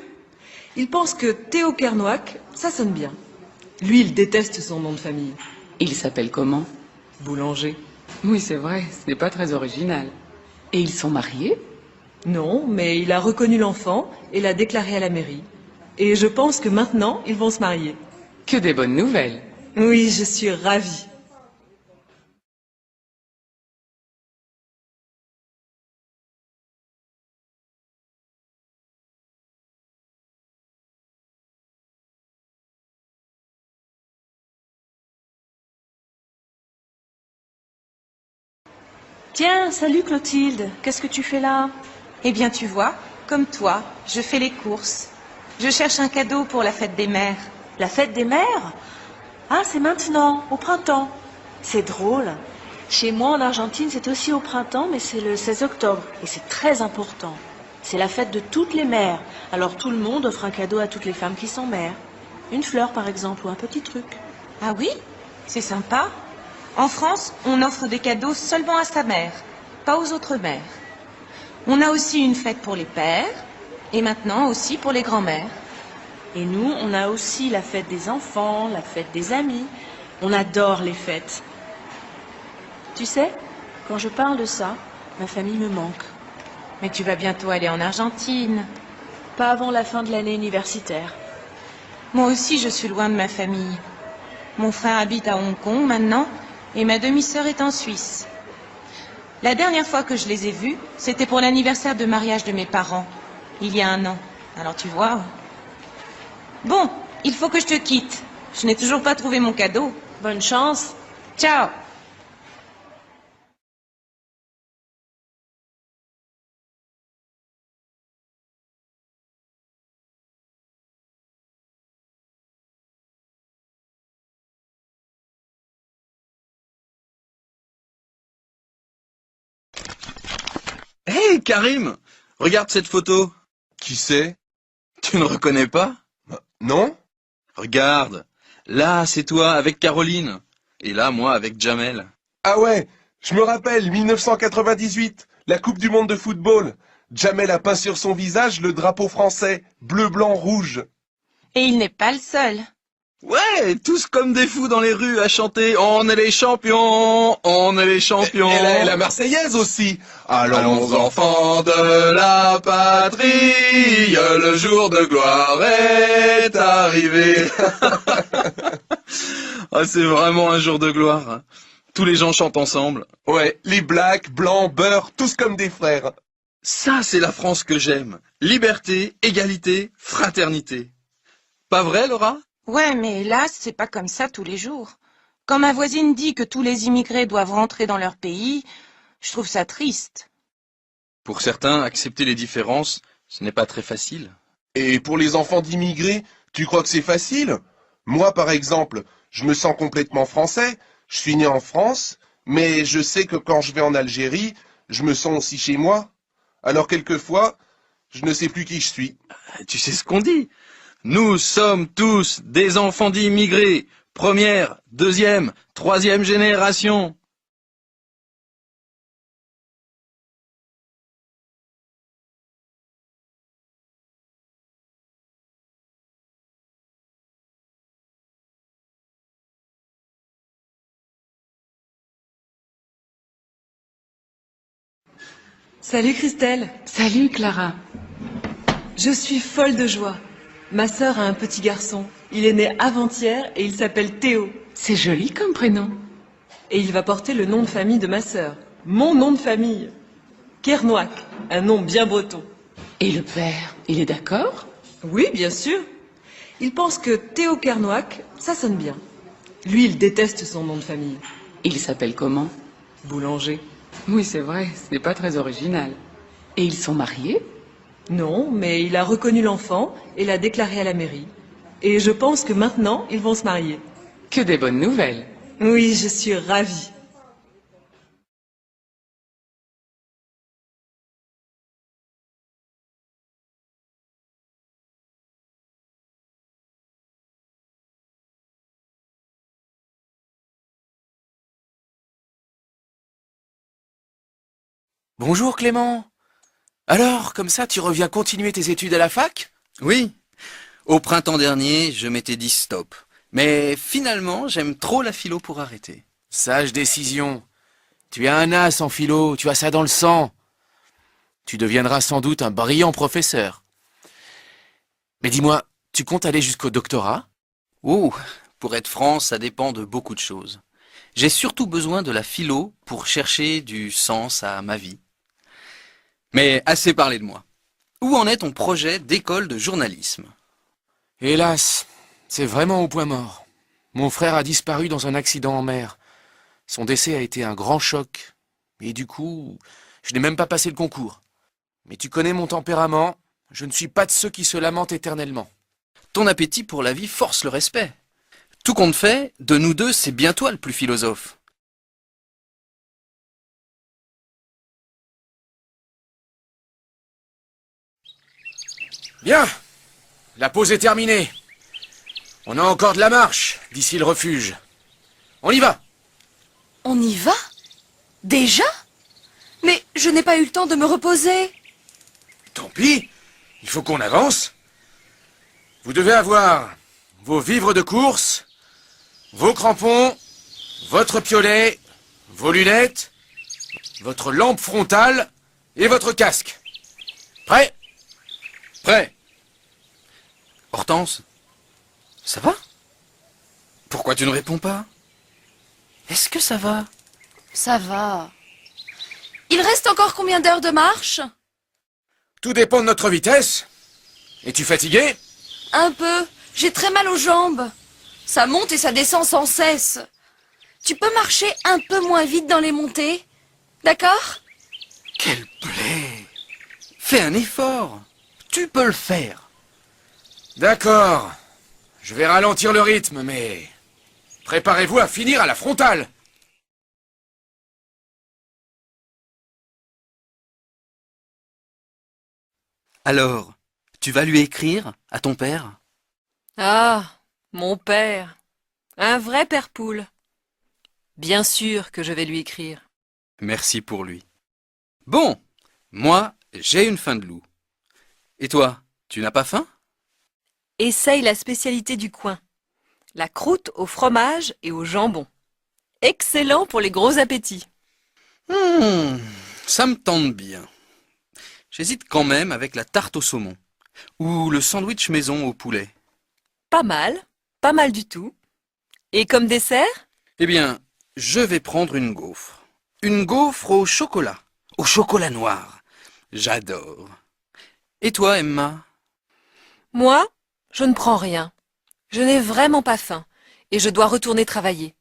Il pense que Théo Kernouac, ça sonne bien. Lui, il déteste son nom de famille. Il s'appelle comment? Boulanger. Oui, c'est vrai, ce n'est pas très original. Et ils sont mariés? Non, mais il a reconnu l'enfant et l'a déclaré à la mairie. Et je pense que maintenant, ils vont se marier. Que des bonnes nouvelles. Oui, je suis ravie. Tiens, salut Clotilde. Qu'est-ce que tu fais là? Eh bien, tu vois, comme toi, je fais les courses. Je cherche un cadeau pour la fête des mères. La fête des mères? Ah, c'est maintenant, au printemps. C'est drôle. Chez moi en Argentine, c'est aussi au printemps, mais c'est le 16 octobre. Et c'est très important. C'est la fête de toutes les mères. Alors tout le monde offre un cadeau à toutes les femmes qui sont mères. Une fleur par exemple, ou un petit truc. Ah oui? C'est sympa. En France, on offre des cadeaux seulement à sa mère, pas aux autres mères. On a aussi une fête pour les pères, et maintenant aussi pour les grands-mères. Et nous, on a aussi la fête des enfants, la fête des amis. On adore les fêtes. Tu sais, quand je parle de ça, ma famille me manque. Mais tu vas bientôt aller en Argentine. Pas avant la fin de l'année universitaire. Moi aussi, je suis loin de ma famille. Mon frère habite à Hong Kong maintenant, et ma demi-sœur est en Suisse. La dernière fois que je les ai vus, c'était pour l'anniversaire de mariage de mes parents, il y a 1 an. Alors tu vois... Bon, il faut que je te quitte. Je n'ai toujours pas trouvé mon cadeau. Bonne chance. Ciao. Hé, Karim! Regarde cette photo. Qui c'est? Tu ne reconnais pas? Non? Regarde. Là, c'est toi avec Caroline. Et là, moi avec Jamel. Ah ouais, je me rappelle, 1998, la Coupe du Monde de football. Jamel a peint sur son visage le drapeau français, bleu, blanc, rouge. Et il n'est pas le seul. Ouais, tous comme des fous dans les rues à chanter « On est les champions, on est les champions ». Et la Marseillaise aussi. Allons enfants de la patrie, le jour de gloire est arrivé. Ah, c'est vraiment un jour de gloire. Tous les gens chantent ensemble. Ouais, les blacks, blancs, beurre, tous comme des frères. Ça, c'est la France que j'aime. Liberté, égalité, fraternité. Pas vrai, Laura? Ouais, mais hélas, c'est pas comme ça tous les jours. Quand ma voisine dit que tous les immigrés doivent rentrer dans leur pays, je trouve ça triste. Pour certains, accepter les différences, ce n'est pas très facile. Et pour les enfants d'immigrés, tu crois que c'est facile? Moi, par exemple, je me sens complètement français. Je suis né en France, mais je sais que quand je vais en Algérie, je me sens aussi chez moi. Alors quelquefois, je ne sais plus qui je suis. Tu sais ce qu'on dit? Nous sommes tous des enfants d'immigrés. Première, deuxième, troisième génération. Salut Christelle. Salut Clara. Je suis folle de joie. Ma sœur a un petit garçon. Il est né avant-hier et il s'appelle Théo. C'est joli comme prénom. Et il va porter le nom de famille de ma sœur. Mon nom de famille. Kernouac, un nom bien breton. Et le père, il est d'accord? Oui, bien sûr. Il pense que Théo Kernouac, ça sonne bien. Lui, il déteste son nom de famille. Il s'appelle comment? Boulanger. Oui, c'est vrai, ce n'est pas très original. Et ils sont mariés? Non, mais il a reconnu l'enfant et l'a déclaré à la mairie. Et je pense que maintenant, ils vont se marier. Que des bonnes nouvelles. Oui, je suis ravie. Bonjour Clément. Alors, comme ça, tu reviens continuer tes études à la fac? Oui. Au printemps dernier, je m'étais dit stop. Mais finalement, j'aime trop la philo pour arrêter. Sage décision. Tu es un as en philo, tu as ça dans le sang. Tu deviendras sans doute un brillant professeur. Mais dis-moi, tu comptes aller jusqu'au doctorat? Ouh, pour être franc, ça dépend de beaucoup de choses. J'ai surtout besoin de la philo pour chercher du sens à ma vie. Mais assez parlé de moi. Où en est ton projet d'école de journalisme? Hélas, c'est vraiment au point mort. Mon frère a disparu dans un accident en mer. Son décès a été un grand choc. Et du coup, je n'ai même pas passé le concours. Mais tu connais mon tempérament, je ne suis pas de ceux qui se lamentent éternellement. Ton appétit pour la vie force le respect. Tout compte fait, de nous deux, c'est bien toi le plus philosophe. Bien, la pause est terminée. On a encore de la marche d'ici le refuge. On y va. On y va? Déjà? Mais je n'ai pas eu le temps de me reposer. Tant pis, il faut qu'on avance. Vous devez avoir vos vivres de course, vos crampons, votre piolet, vos lunettes, votre lampe frontale et votre casque. Prêt? Prêt. Hortense, ça va? Pourquoi tu ne réponds pas? Est-ce que ça va? Ça va. Il reste encore combien d'heures de marche? Tout dépend de notre vitesse. Es-tu fatigué? Un peu. J'ai très mal aux jambes. Ça monte et ça descend sans cesse. Tu peux marcher un peu moins vite dans les montées, d'accord? Quelle plaie! Fais un effort. Tu peux le faire. D'accord. Je vais ralentir le rythme, mais... préparez-vous à finir à la frontale. Alors, tu vas lui écrire à ton père? Ah, mon père. Un vrai père poule. Bien sûr que je vais lui écrire. Merci pour lui. Bon, moi, j'ai une faim de loup. Et toi, tu n'as pas faim? Essaye la spécialité du coin. La croûte au fromage et au jambon. Excellent pour les gros appétits. Ça me tente bien. J'hésite quand même avec la tarte au saumon. Ou le sandwich maison au poulet. Pas mal du tout. Et comme dessert? Eh bien, je vais prendre une gaufre. Une gaufre au chocolat noir. J'adore. Et toi, Emma? Moi, je ne prends rien. Je n'ai vraiment pas faim et je dois retourner travailler.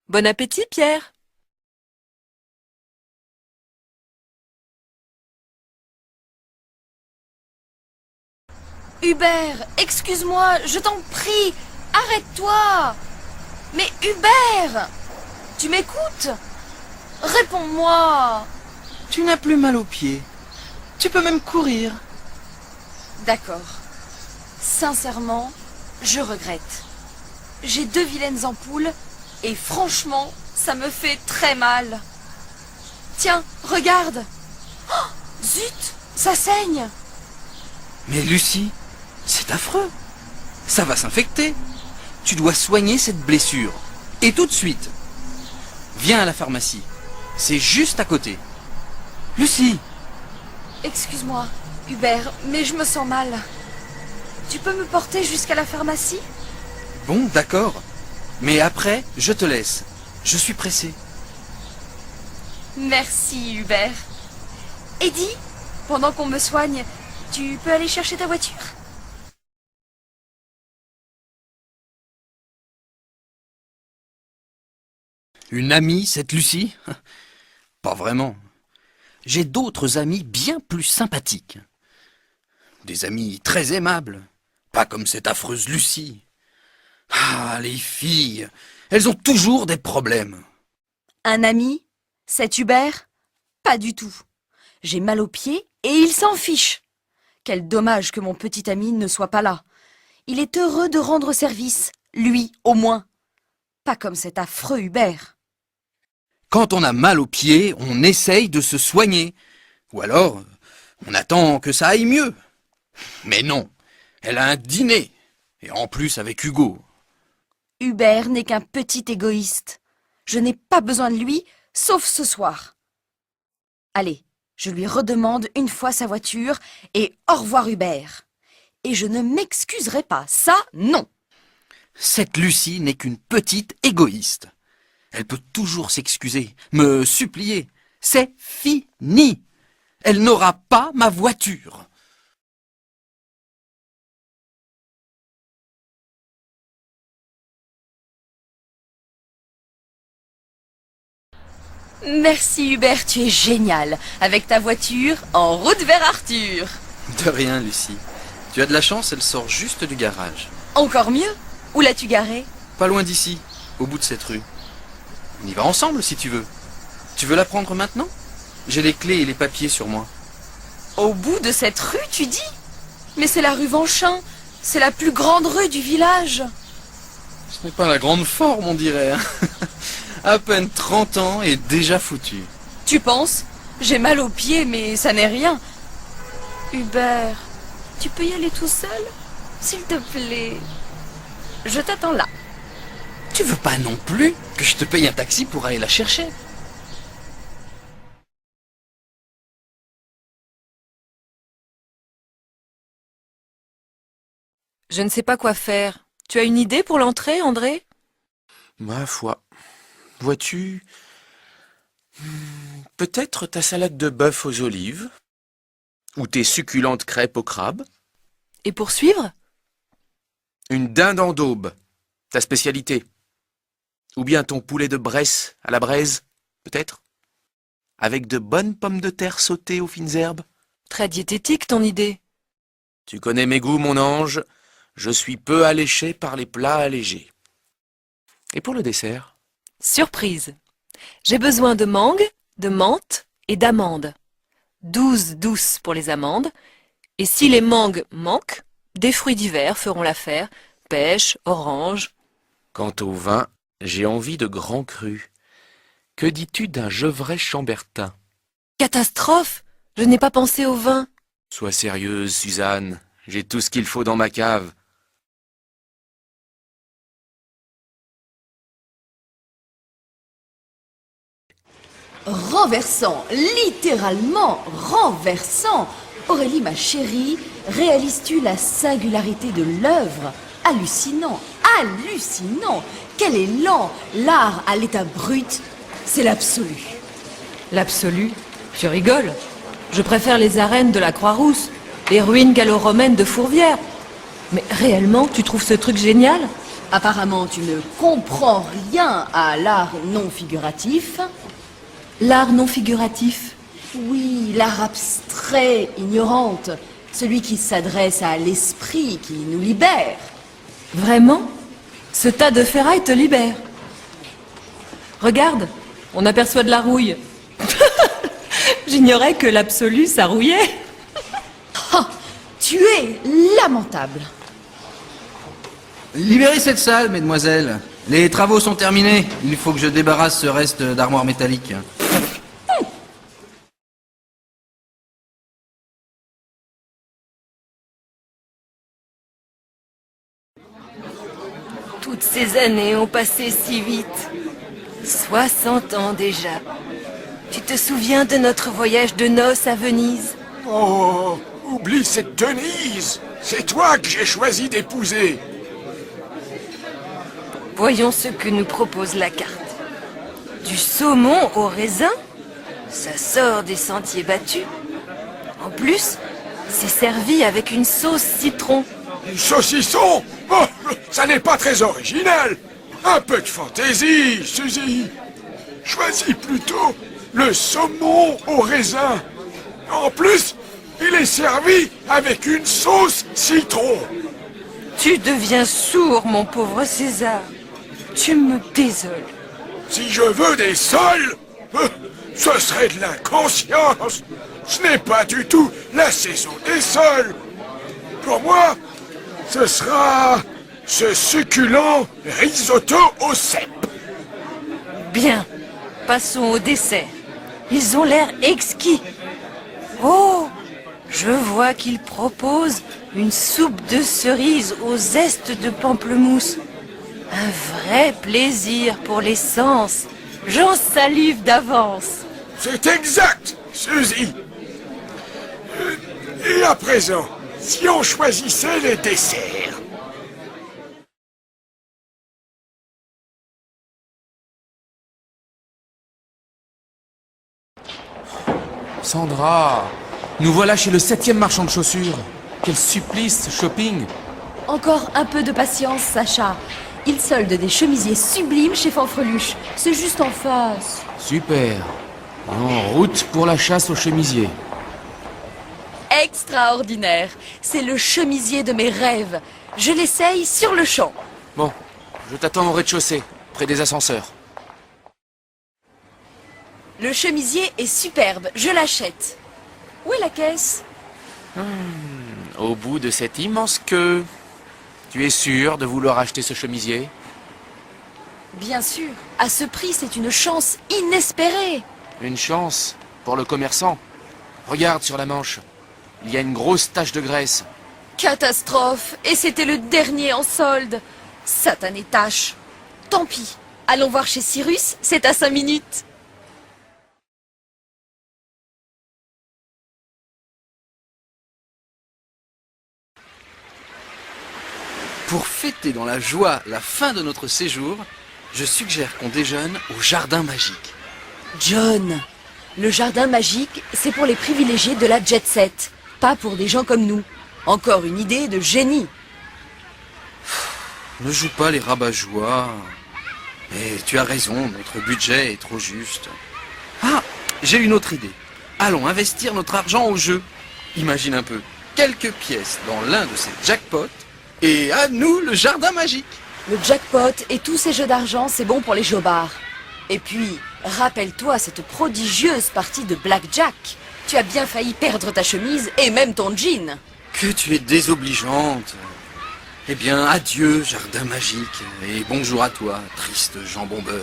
Bon appétit, Pierre. Hubert, excuse-moi, je t'en prie, arrête-toi. Mais Hubert, tu m'écoutes? Réponds-moi. Tu n'as plus mal aux pieds. Tu peux même courir. D'accord. Sincèrement, je regrette. J'ai 2 vilaines ampoules et franchement, ça me fait très mal. Tiens, regarde. Oh, zut, ça saigne. Mais Lucie, c'est affreux. Ça va s'infecter. Tu dois soigner cette blessure. Et tout de suite. Viens à la pharmacie. C'est juste à côté. Lucie! Excuse-moi, Hubert, mais je me sens mal. Tu peux me porter jusqu'à la pharmacie? Bon, d'accord. Mais après, je te laisse. Je suis pressé. Merci, Hubert. Eddie, pendant qu'on me soigne, tu peux aller chercher ta voiture? Une amie, cette Lucie? Pas vraiment. J'ai d'autres amis bien plus sympathiques. Des amis très aimables. Pas comme cette affreuse Lucie. Ah, les filles, elles ont toujours des problèmes. Un ami? C'est Hubert? Pas du tout. J'ai mal aux pieds et il s'en fiche. Quel dommage que mon petit ami ne soit pas là. Il est heureux de rendre service, lui au moins. Pas comme cet affreux Hubert. Quand on a mal aux pieds, on essaye de se soigner. Ou alors, on attend que ça aille mieux. Mais non, elle a un dîner. Et en plus avec Hugo. Hubert n'est qu'un petit égoïste. Je n'ai pas besoin de lui, sauf ce soir. Allez, je lui redemande une fois sa voiture et au revoir Hubert. Et je ne m'excuserai pas, ça non. Cette Lucie n'est qu'une petite égoïste. Elle peut toujours s'excuser, me supplier. C'est fini. Elle n'aura pas ma voiture. Merci Hubert, tu es génial. Avec ta voiture, en route vers Arthur. De rien, Lucie. Tu as de la chance, elle sort juste du garage. Encore mieux. Où l'as-tu garée? Pas loin d'ici, au bout de cette rue. On y va ensemble si tu veux. Tu veux la prendre maintenant? J'ai les clés et les papiers sur moi. Au bout de cette rue, tu dis? Mais c'est la rue Vanchin. C'est la plus grande rue du village. Ce n'est pas la grande forme, on dirait. Hein. À peine 30 ans et déjà foutu. Tu penses? J'ai mal aux pieds, mais ça n'est rien. Hubert, tu peux y aller tout seul? S'il te plaît. Je t'attends là. Tu veux pas non plus que je te paye un taxi pour aller la chercher? Je ne sais pas quoi faire. Tu as une idée pour l'entrée, André? Ma foi. Vois-tu, peut-être ta salade de bœuf aux olives? Ou tes succulentes crêpes au crabe? Et pour suivre? Une dinde en daube. Ta spécialité. Ou bien ton poulet de Bresse à la braise, peut-être? Avec de bonnes pommes de terre sautées aux fines herbes? Très diététique ton idée. Tu connais mes goûts, mon ange. Je suis peu alléché par les plats allégés. Et pour le dessert? Surprise. J'ai besoin de mangue, de menthe et d'amandes. 12 douces pour les amandes. Et si les mangues manquent, des fruits divers feront l'affaire. Pêche, orange. Quant au vin, j'ai envie de grand cru. Que dis-tu d'un Gevrey chambertin? Catastrophe! Je n'ai pas pensé au vin. Sois sérieuse, Suzanne. J'ai tout ce qu'il faut dans ma cave. Renversant, littéralement renversant. Aurélie, ma chérie, réalises-tu la singularité de l'œuvre? Hallucinant, hallucinant. Quel élan! L'art à l'état brut, c'est l'absolu. L'absolu? Tu rigoles. Je préfère les arènes de la Croix-Rousse, les ruines gallo-romaines de Fourvière. Mais réellement, tu trouves ce truc génial? Apparemment, tu ne comprends rien à l'art non figuratif. L'art non figuratif? Oui, l'art abstrait, ignorante. Celui qui s'adresse à l'esprit, qui nous libère. Vraiment? Ce tas de ferraille te libère. Regarde, on aperçoit de la rouille. J'ignorais que l'absolu, ça rouillait. Ah, tu es lamentable. Libérez cette salle, mesdemoiselles. Les travaux sont terminés. Il faut que je débarrasse ce reste d'armoire métallique. Toutes ces années ont passé si vite. 60 ans déjà. Tu te souviens de notre voyage de noces à Venise? Oh, oublie cette Denise. C'est toi que j'ai choisi d'épouser. Voyons ce que nous propose la carte. Du saumon au raisin? Ça sort des sentiers battus. En plus, c'est servi avec une sauce citron. Du saucisson? Oh, ça n'est pas très original. Un peu de fantaisie, Suzy. Choisis plutôt le saumon au raisin. En plus, il est servi avec une sauce citron. Tu deviens sourd, mon pauvre César. Tu me désoles. Si je veux des sols, ce serait de l'inconscience. Ce n'est pas du tout la saison des sols. Pour moi, ce sera ce succulent risotto au cèpe. Bien, passons au dessert. Ils ont l'air exquis. Oh, je vois qu'ils proposent une soupe de cerises aux zestes de pamplemousse. Un vrai plaisir pour les sens. J'en salive d'avance. C'est exact, Suzy. Et à présent, si on choisissait les desserts? Sandra, nous voilà chez le 7e marchand de chaussures. Quel supplice, ce shopping. Encore un peu de patience, Sacha. Il solde des chemisiers sublimes chez Fanfreluche. C'est juste en face. Super. En route pour la chasse aux chemisiers. Extraordinaire. C'est le chemisier de mes rêves. Je l'essaye sur le champ. Bon, je t'attends au rez-de-chaussée, près des ascenseurs. Le chemisier est superbe. Je l'achète. Où est la caisse? Au bout de cette immense queue. Tu es sûr de vouloir acheter ce chemisier? Bien sûr. À ce prix, c'est une chance inespérée. Une chance pour le commerçant. Regarde sur la manche. Il y a une grosse tache de graisse. Catastrophe. Et c'était le dernier en solde. Satanée tâche. Tant pis. Allons voir chez Cyrus, c'est à 5 minutes. Pour fêter dans la joie la fin de notre séjour, je suggère qu'on déjeune au jardin magique. John, le jardin magique, c'est pour les privilégiés de la jet set, pas pour des gens comme nous. Encore une idée de génie. Ne joue pas les rabat-joie. Mais tu as raison, notre budget est trop juste. Ah, j'ai une autre idée. Allons investir notre argent au jeu. Imagine un peu, quelques pièces dans l'un de ces jackpots, et à nous le jardin magique. Le jackpot et tous ces jeux d'argent, c'est bon pour les jobards. Et puis, rappelle-toi cette prodigieuse partie de blackjack. Tu as bien failli perdre ta chemise et même ton jean. Que tu es désobligeante. Eh bien, adieu, jardin magique, et bonjour à toi, triste jambon beurre.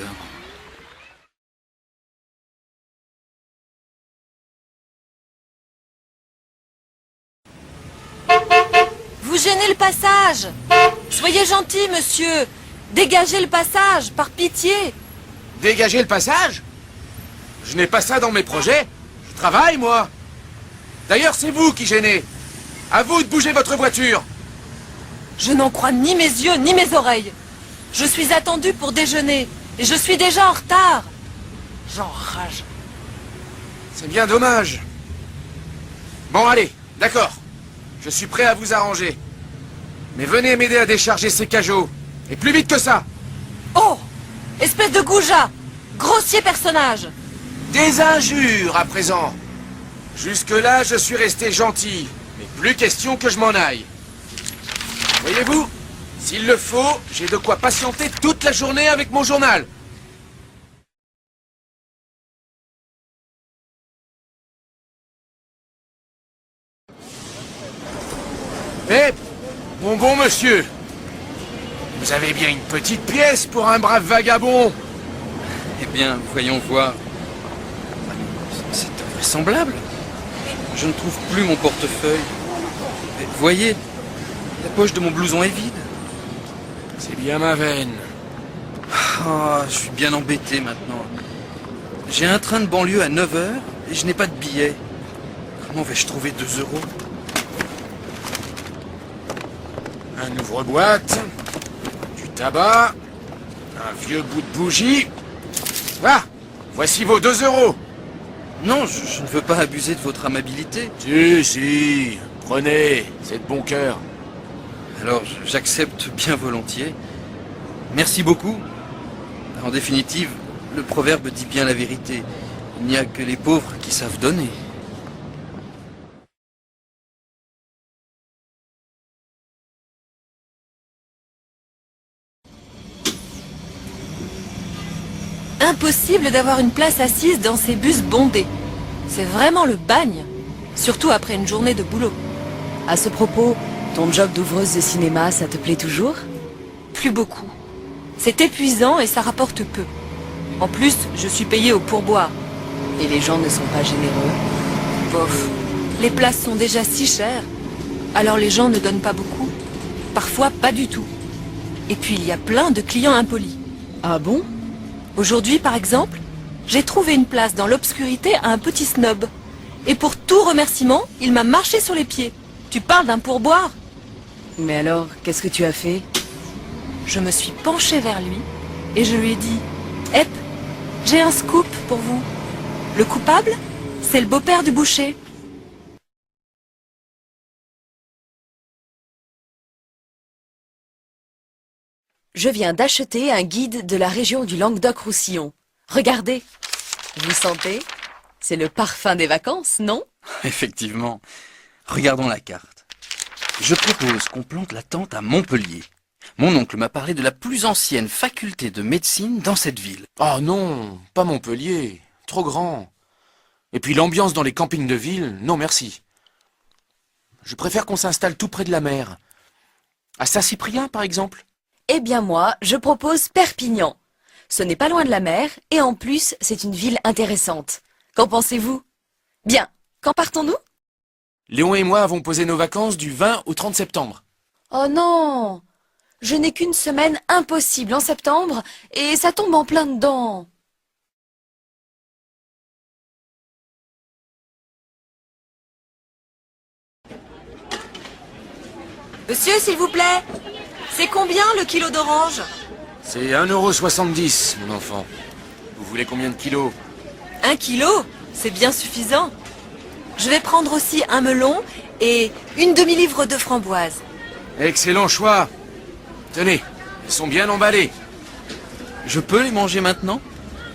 Vous gênez le passage. Soyez gentil, monsieur. Dégagez le passage, par pitié. Dégager le passage? Je n'ai pas ça dans mes projets. Je travaille, moi. D'ailleurs, c'est vous qui gênez. À vous de bouger votre voiture. Je n'en crois ni mes yeux, ni mes oreilles. Je suis attendue pour déjeuner, et je suis déjà en retard. J'enrage. C'est bien dommage. Bon, allez, d'accord. Je suis prêt à vous arranger. Mais venez m'aider à décharger ces cajots. Et plus vite que ça. Oh! Espèce de goujat! Grossier personnage! Des injures à présent. Jusque-là, je suis resté gentil. Mais plus question que je m'en aille. Voyez-vous, s'il le faut, j'ai de quoi patienter toute la journée avec mon journal. Eh, bon monsieur, vous avez bien une petite pièce pour un brave vagabond. Eh bien, voyons voir. C'est invraisemblable. Je ne trouve plus mon portefeuille. Mais voyez, la poche de mon blouson est vide. C'est bien ma veine. Ah, je suis bien embêté maintenant. J'ai un train de banlieue à 9h et je n'ai pas de billet. Comment vais-je trouver 2 €? Un ouvre-boîte, du tabac, un vieux bout de bougie. Ah, voici vos 2 €. Non, je ne veux pas abuser de votre amabilité. Si, prenez, c'est de bon cœur. Alors, j'accepte bien volontiers. Merci beaucoup. En définitive, le proverbe dit bien la vérité. Il n'y a que les pauvres qui savent donner. Impossible d'avoir une place assise dans ces bus bondés. C'est vraiment le bagne, surtout après une journée de boulot. À ce propos, ton job d'ouvreuse de cinéma, ça te plaît toujours? Plus beaucoup. C'est épuisant et ça rapporte peu. En plus, je suis payée au pourboire. Et les gens ne sont pas généreux. Bof, les places sont déjà si chères. Alors les gens ne donnent pas beaucoup. Parfois pas du tout. Et puis il y a plein de clients impolis. Ah bon? Aujourd'hui, par exemple, j'ai trouvé une place dans l'obscurité à un petit snob. Et pour tout remerciement, il m'a marché sur les pieds. Tu parles d'un pourboire? Mais alors, qu'est-ce que tu as fait? Je me suis penchée vers lui et je lui ai dit « Hep, j'ai un scoop pour vous. Le coupable, c'est le beau-père du boucher. » Je viens d'acheter un guide de la région du Languedoc-Roussillon. Regardez. Vous sentez? C'est le parfum des vacances, non? Effectivement. Regardons la carte. Je propose qu'on plante la tente à Montpellier. Mon oncle m'a parlé de la plus ancienne faculté de médecine dans cette ville. Oh non, pas Montpellier. Trop grand. Et puis l'ambiance dans les campings de ville, non merci. Je préfère qu'on s'installe tout près de la mer. À Saint-Cyprien, par exemple. Eh bien moi, je propose Perpignan. Ce n'est pas loin de la mer, et en plus, c'est une ville intéressante. Qu'en pensez-vous? Bien, quand partons-nous? Léon et moi avons posé nos vacances du 20 au 30 septembre. Oh non! Je n'ai qu'une semaine impossible en septembre, et ça tombe en plein dedans. Monsieur, s'il vous plaît, c'est combien le kilo d'orange? C'est 1,70 €, mon enfant. Vous voulez combien de kilos? 1 kilo? C'est bien suffisant. Je vais prendre aussi un melon et une demi-livre de framboises. Excellent choix. Tenez, Ils sont bien emballés. Je peux les manger maintenant?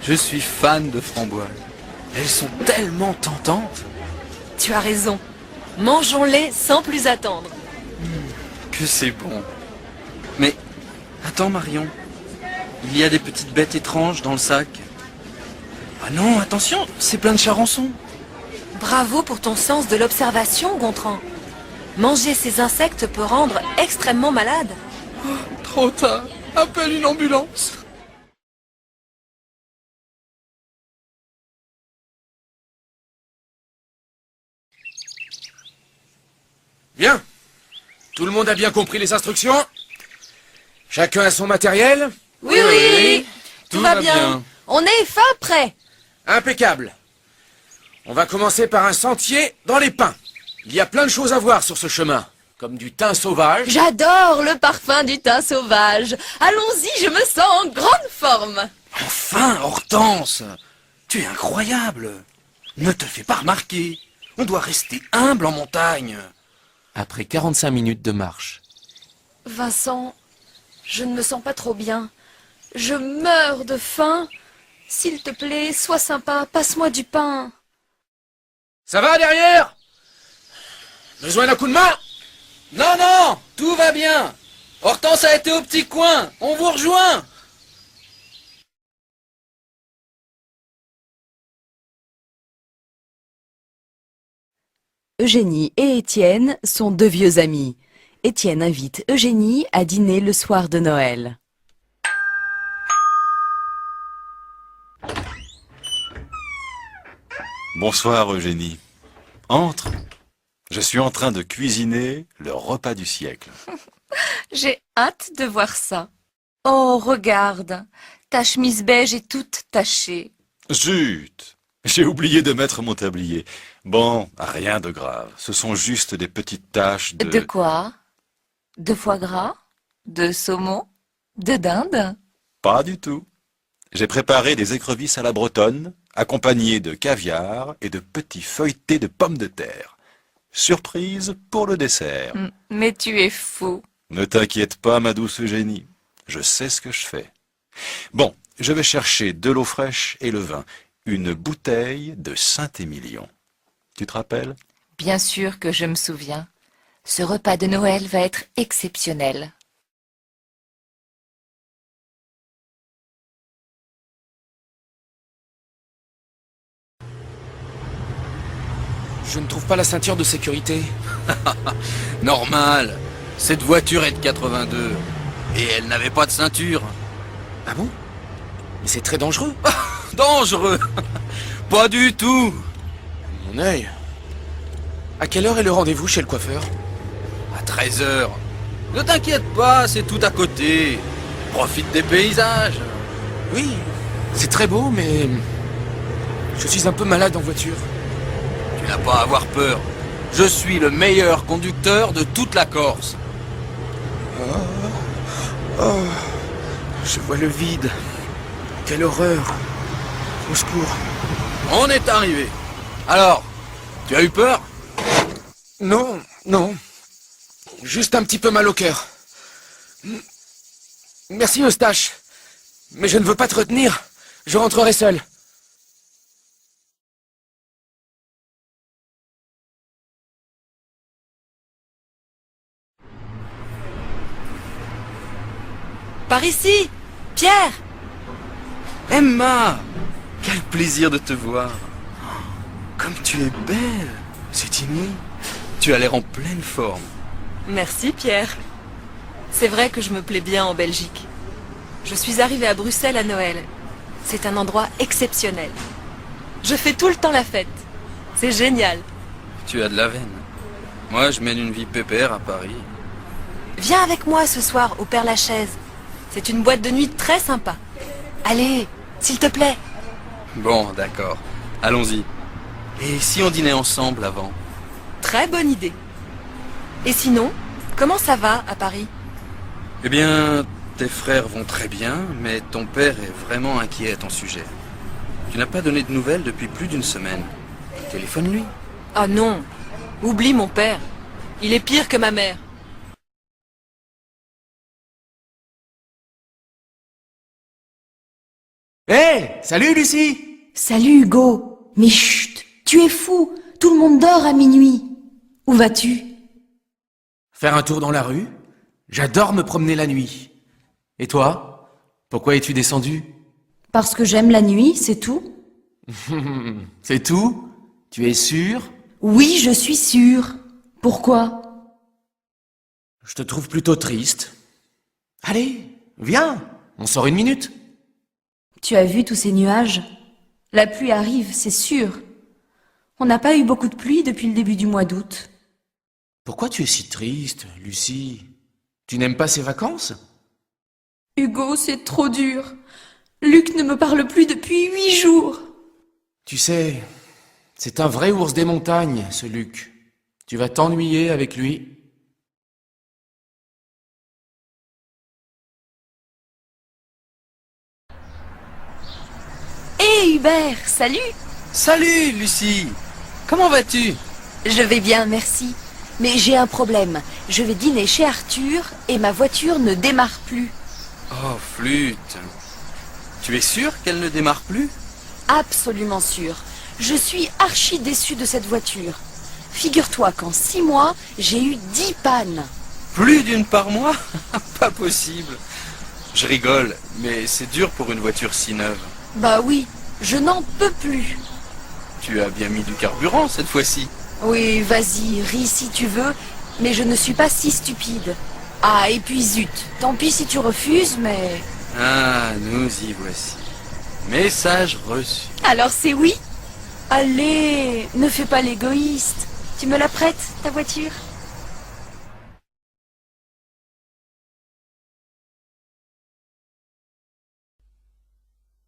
Je suis fan de framboises. Elles sont tellement tentantes. Tu as raison. Mangeons-les sans plus attendre. Que c'est bon. Mais, attends Marion. Il y a des petites bêtes étranges dans le sac. Ah non, attention, c'est plein de charançons. Bravo pour ton sens de l'observation, Gontran. Manger ces insectes peut rendre extrêmement malade. Trop tard. Appelle une ambulance. Bien. Tout le monde a bien compris les instructions? Chacun a son matériel? Oui. Tout va bien. On est fin prêt. Impeccable. On va commencer par un sentier dans les pins. Il y a plein de choses à voir sur ce chemin, comme du thym sauvage. J'adore le parfum du thym sauvage. Allons-y, je me sens en grande forme. Enfin, Hortense, tu es incroyable. Ne te fais pas remarquer. On doit rester humble en montagne. Après 45 minutes de marche. Vincent, je ne me sens pas trop bien. Je meurs de faim. S'il te plaît, sois sympa, passe-moi du pain. Ça va derrière? Besoin d'un coup de main? Non, tout va bien. Hortense a été au petit coin. On vous rejoint. Eugénie et Étienne sont deux vieux amis. Étienne invite Eugénie à dîner le soir de Noël. Bonsoir Eugénie. Entre. Je suis en train de cuisiner le repas du siècle. J'ai hâte de voir ça. Oh, regarde, ta chemise beige est toute tachée. Zut! J'ai oublié de mettre mon tablier. Bon, rien de grave. Ce sont juste des petites taches de... De quoi? De foie gras? De saumon? De dinde? Pas du tout. J'ai préparé des écrevisses à la bretonne, accompagnées de caviar et de petits feuilletés de pommes de terre. Surprise pour le dessert. Mais tu es fou. Ne t'inquiète pas, ma douce Eugénie. Je sais ce que je fais. Bon, je vais chercher de l'eau fraîche et le vin. Une bouteille de Saint-Émilion. Tu te rappelles? Bien sûr que je me souviens. Ce repas de Noël va être exceptionnel. Je ne trouve pas la ceinture de sécurité. Normal. Cette voiture est de 82. Et elle n'avait pas de ceinture. Ah bon? Mais c'est très dangereux. Dangereux? Pas du tout. Mon œil. À quelle heure est le rendez-vous chez le coiffeur? À 13h. Ne t'inquiète pas, c'est tout à côté. Profite des paysages. Oui, c'est très beau, mais... je suis un peu malade en voiture. Tu n'as pas à avoir peur. Je suis le meilleur conducteur de toute la Corse. Je vois le vide. Quelle horreur. Au secours. On est arrivé. Alors, tu as eu peur? Non. Juste un petit peu mal au cœur. Merci Eustache. Mais je ne veux pas te retenir. Je rentrerai seul. Par ici, Pierre! Emma! Quel plaisir de te voir. Comme tu es belle. C'est inouï. Tu as l'air en pleine forme. Merci, Pierre. C'est vrai que je me plais bien en Belgique. Je suis arrivée à Bruxelles à Noël. C'est un endroit exceptionnel. Je fais tout le temps la fête. C'est génial. Tu as de la veine. Moi, je mène une vie pépère à Paris. Viens avec moi ce soir au Père-Lachaise. C'est une boîte de nuit très sympa. Allez, s'il te plaît. Bon, d'accord. Allons-y. Et si on dînait ensemble avant? Très bonne idée. Et sinon, comment ça va à Paris? Eh bien, tes frères vont très bien, mais ton père est vraiment inquiet à ton sujet. Tu n'as pas donné de nouvelles depuis plus d'une semaine. Téléphone-lui. Ah non, oublie mon père. Il est pire que ma mère. Hé, salut Lucie! Salut Hugo. Mais chut, tu es fou. Tout le monde dort à minuit. Où vas-tu? Faire un tour dans la rue? J'adore me promener la nuit. Et toi? Pourquoi es-tu descendu? Parce que j'aime la nuit, c'est tout. C'est tout? Tu es sûr? Oui, je suis sûre. Pourquoi? Je te trouve plutôt triste. Allez, viens, on sort une minute. Tu as vu tous ces nuages? La pluie arrive, c'est sûr. On n'a pas eu beaucoup de pluie depuis le début du mois d'août. Pourquoi tu es si triste, Lucie? Tu n'aimes pas ces vacances? Hugo, c'est trop dur. Luc ne me parle plus depuis 8 jours. Tu sais, c'est un vrai ours des montagnes, ce Luc. Tu vas t'ennuyer avec lui. Hé Hubert, salut! Salut, Lucie! Comment vas-tu? Je vais bien, merci. Mais j'ai un problème. Je vais dîner chez Arthur et ma voiture ne démarre plus. Oh, flûte! Tu es sûr qu'elle ne démarre plus? Absolument sûr. Je suis archi déçue de cette voiture. Figure-toi qu'en 6 mois, j'ai eu 10 pannes. Plus d'une par mois? Pas possible. Je rigole, mais c'est dur pour une voiture si neuve. Bah oui, je n'en peux plus. Tu as bien mis du carburant cette fois-ci. Oui, vas-y, ris si tu veux, mais je ne suis pas si stupide. Ah, et puis zut, tant pis si tu refuses, mais... Ah, nous y voici. Message reçu. Alors c'est oui? Allez, ne fais pas l'égoïste. Tu me la prêtes, ta voiture?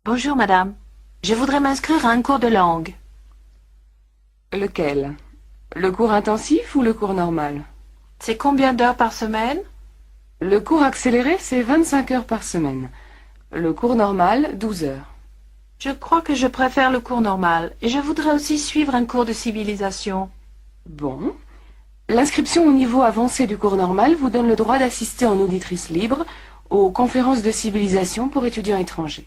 Bonjour madame. Je voudrais m'inscrire à un cours de langue. Lequel? Le cours intensif ou le cours normal? C'est combien d'heures par semaine? Le cours accéléré, c'est 25 heures par semaine. Le cours normal, 12 heures. Je crois que je préfère le cours normal et je voudrais aussi suivre un cours de civilisation. Bon. L'inscription au niveau avancé du cours normal vous donne le droit d'assister en auditrice libre aux conférences de civilisation pour étudiants étrangers.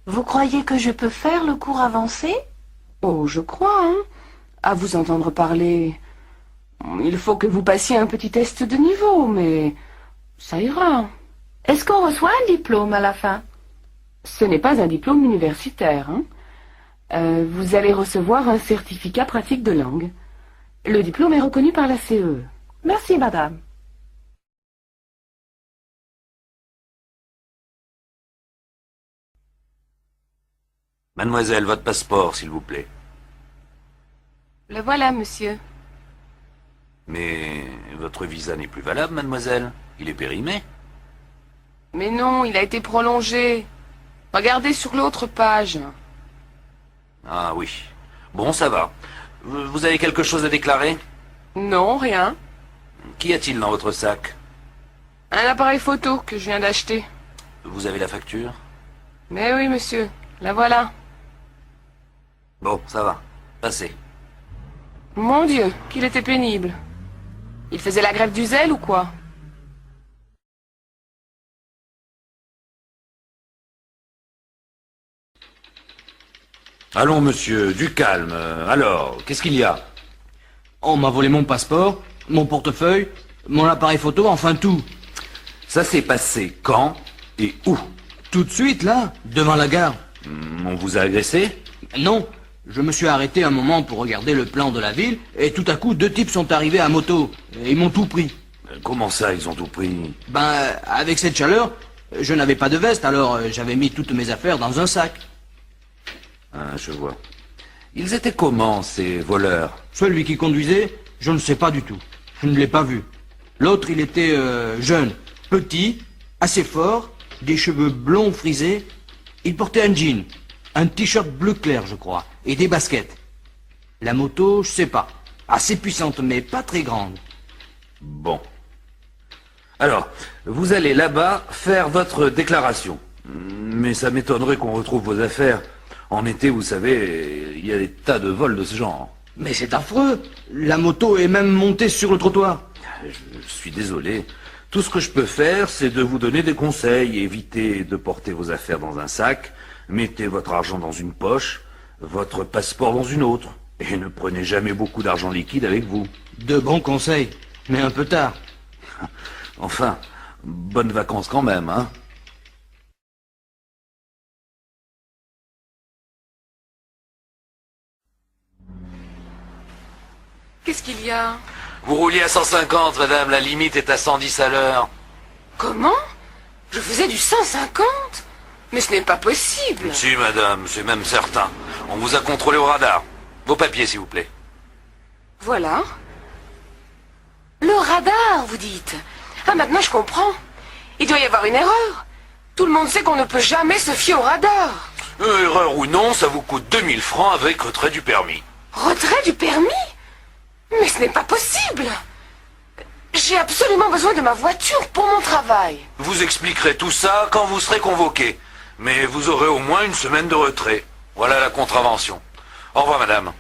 Vous croyez que je peux faire le cours avancé? Oh, je crois, hein. À vous entendre parler, il faut que vous passiez un petit test de niveau, mais ça ira. Est-ce qu'on reçoit un diplôme à la fin? Ce n'est pas un diplôme universitaire, hein. Vous allez recevoir un certificat pratique de langue. Le diplôme est reconnu par la CE. Merci, madame. Mademoiselle, votre passeport, s'il vous plaît. Le voilà, monsieur. Mais votre visa n'est plus valable, mademoiselle. Il est périmé. Mais non, il a été prolongé. Regardez sur l'autre page. Ah oui. Bon, ça va. Vous avez quelque chose à déclarer? Non, rien. Qu'y a-t-il dans votre sac? Un appareil photo que je viens d'acheter. Vous avez la facture? Mais oui, monsieur. La voilà. Bon, ça va. Passez. Mon Dieu, qu'il était pénible. Il faisait la grève du zèle ou quoi? Allons, monsieur, du calme. Alors, qu'est-ce qu'il y a? On m'a volé mon passeport, mon portefeuille, mon appareil photo, enfin tout. Ça s'est passé quand et où? Tout de suite, là, devant la gare. On vous a agressé? Non, je me suis arrêté un moment pour regarder le plan de la ville, et tout à coup, 2 types sont arrivés à moto, et ils m'ont tout pris. Comment ça, ils ont tout pris? Ben, avec cette chaleur, je n'avais pas de veste, alors j'avais mis toutes mes affaires dans un sac. Ah, je vois. Ils étaient comment, ces voleurs? Celui qui conduisait, je ne sais pas du tout. Je ne l'ai pas vu. L'autre, il était jeune, petit, assez fort, des cheveux blonds frisés. Il portait un jean, un t-shirt bleu clair, je crois, et des baskets. La moto, je sais pas. Assez puissante, mais pas très grande. Bon. Alors, vous allez là-bas faire votre déclaration. Mais ça m'étonnerait qu'on retrouve vos affaires. En été, vous savez, il y a des tas de vols de ce genre. Mais c'est affreux. La moto est même montée sur le trottoir. Je suis désolé. Tout ce que je peux faire, c'est de vous donner des conseils. Évitez de porter vos affaires dans un sac. Mettez votre argent dans une poche, votre passeport dans une autre. Et ne prenez jamais beaucoup d'argent liquide avec vous. De bons conseils, mais un peu tard. Enfin, bonnes vacances quand même, hein. Qu'est-ce qu'il y a? Vous rouliez à 150, madame, la limite est à 110 à l'heure. Comment? Je faisais du 150? Mais ce n'est pas possible. Si, madame, c'est même certain. On vous a contrôlé au radar. Vos papiers, s'il vous plaît. Voilà. Le radar, vous dites? Ah, maintenant je comprends. Il doit y avoir une erreur. Tout le monde sait qu'on ne peut jamais se fier au radar. Erreur ou non, ça vous coûte 2000 francs avec retrait du permis. Retrait du permis? Mais ce n'est pas possible. J'ai absolument besoin de ma voiture pour mon travail. Vous expliquerez tout ça quand vous serez convoqué. Mais vous aurez au moins une semaine de retrait. Voilà la contravention. Au revoir, madame.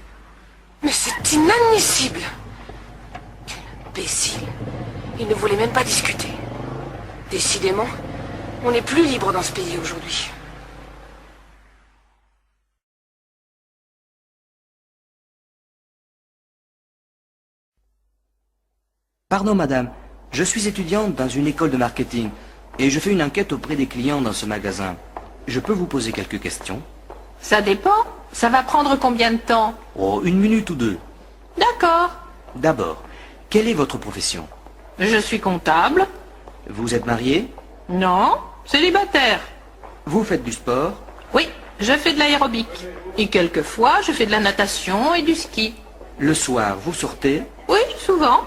Mais c'est inadmissible. Quel imbécile. Il ne voulait même pas discuter. Décidément, on n'est plus libre dans ce pays aujourd'hui. Pardon, madame. Je suis étudiante dans une école de marketing et je fais une enquête auprès des clients dans ce magasin. Je peux vous poser quelques questions? Ça dépend. Ça va prendre combien de temps? Oh, 1 minute ou 2. D'accord. D'abord, quelle est votre profession? Je suis comptable. Vous êtes marié? Non, célibataire. Vous faites du sport? Oui, je fais de l'aérobic. Et quelquefois, je fais de la natation et du ski. Le soir, vous sortez? Oui, souvent.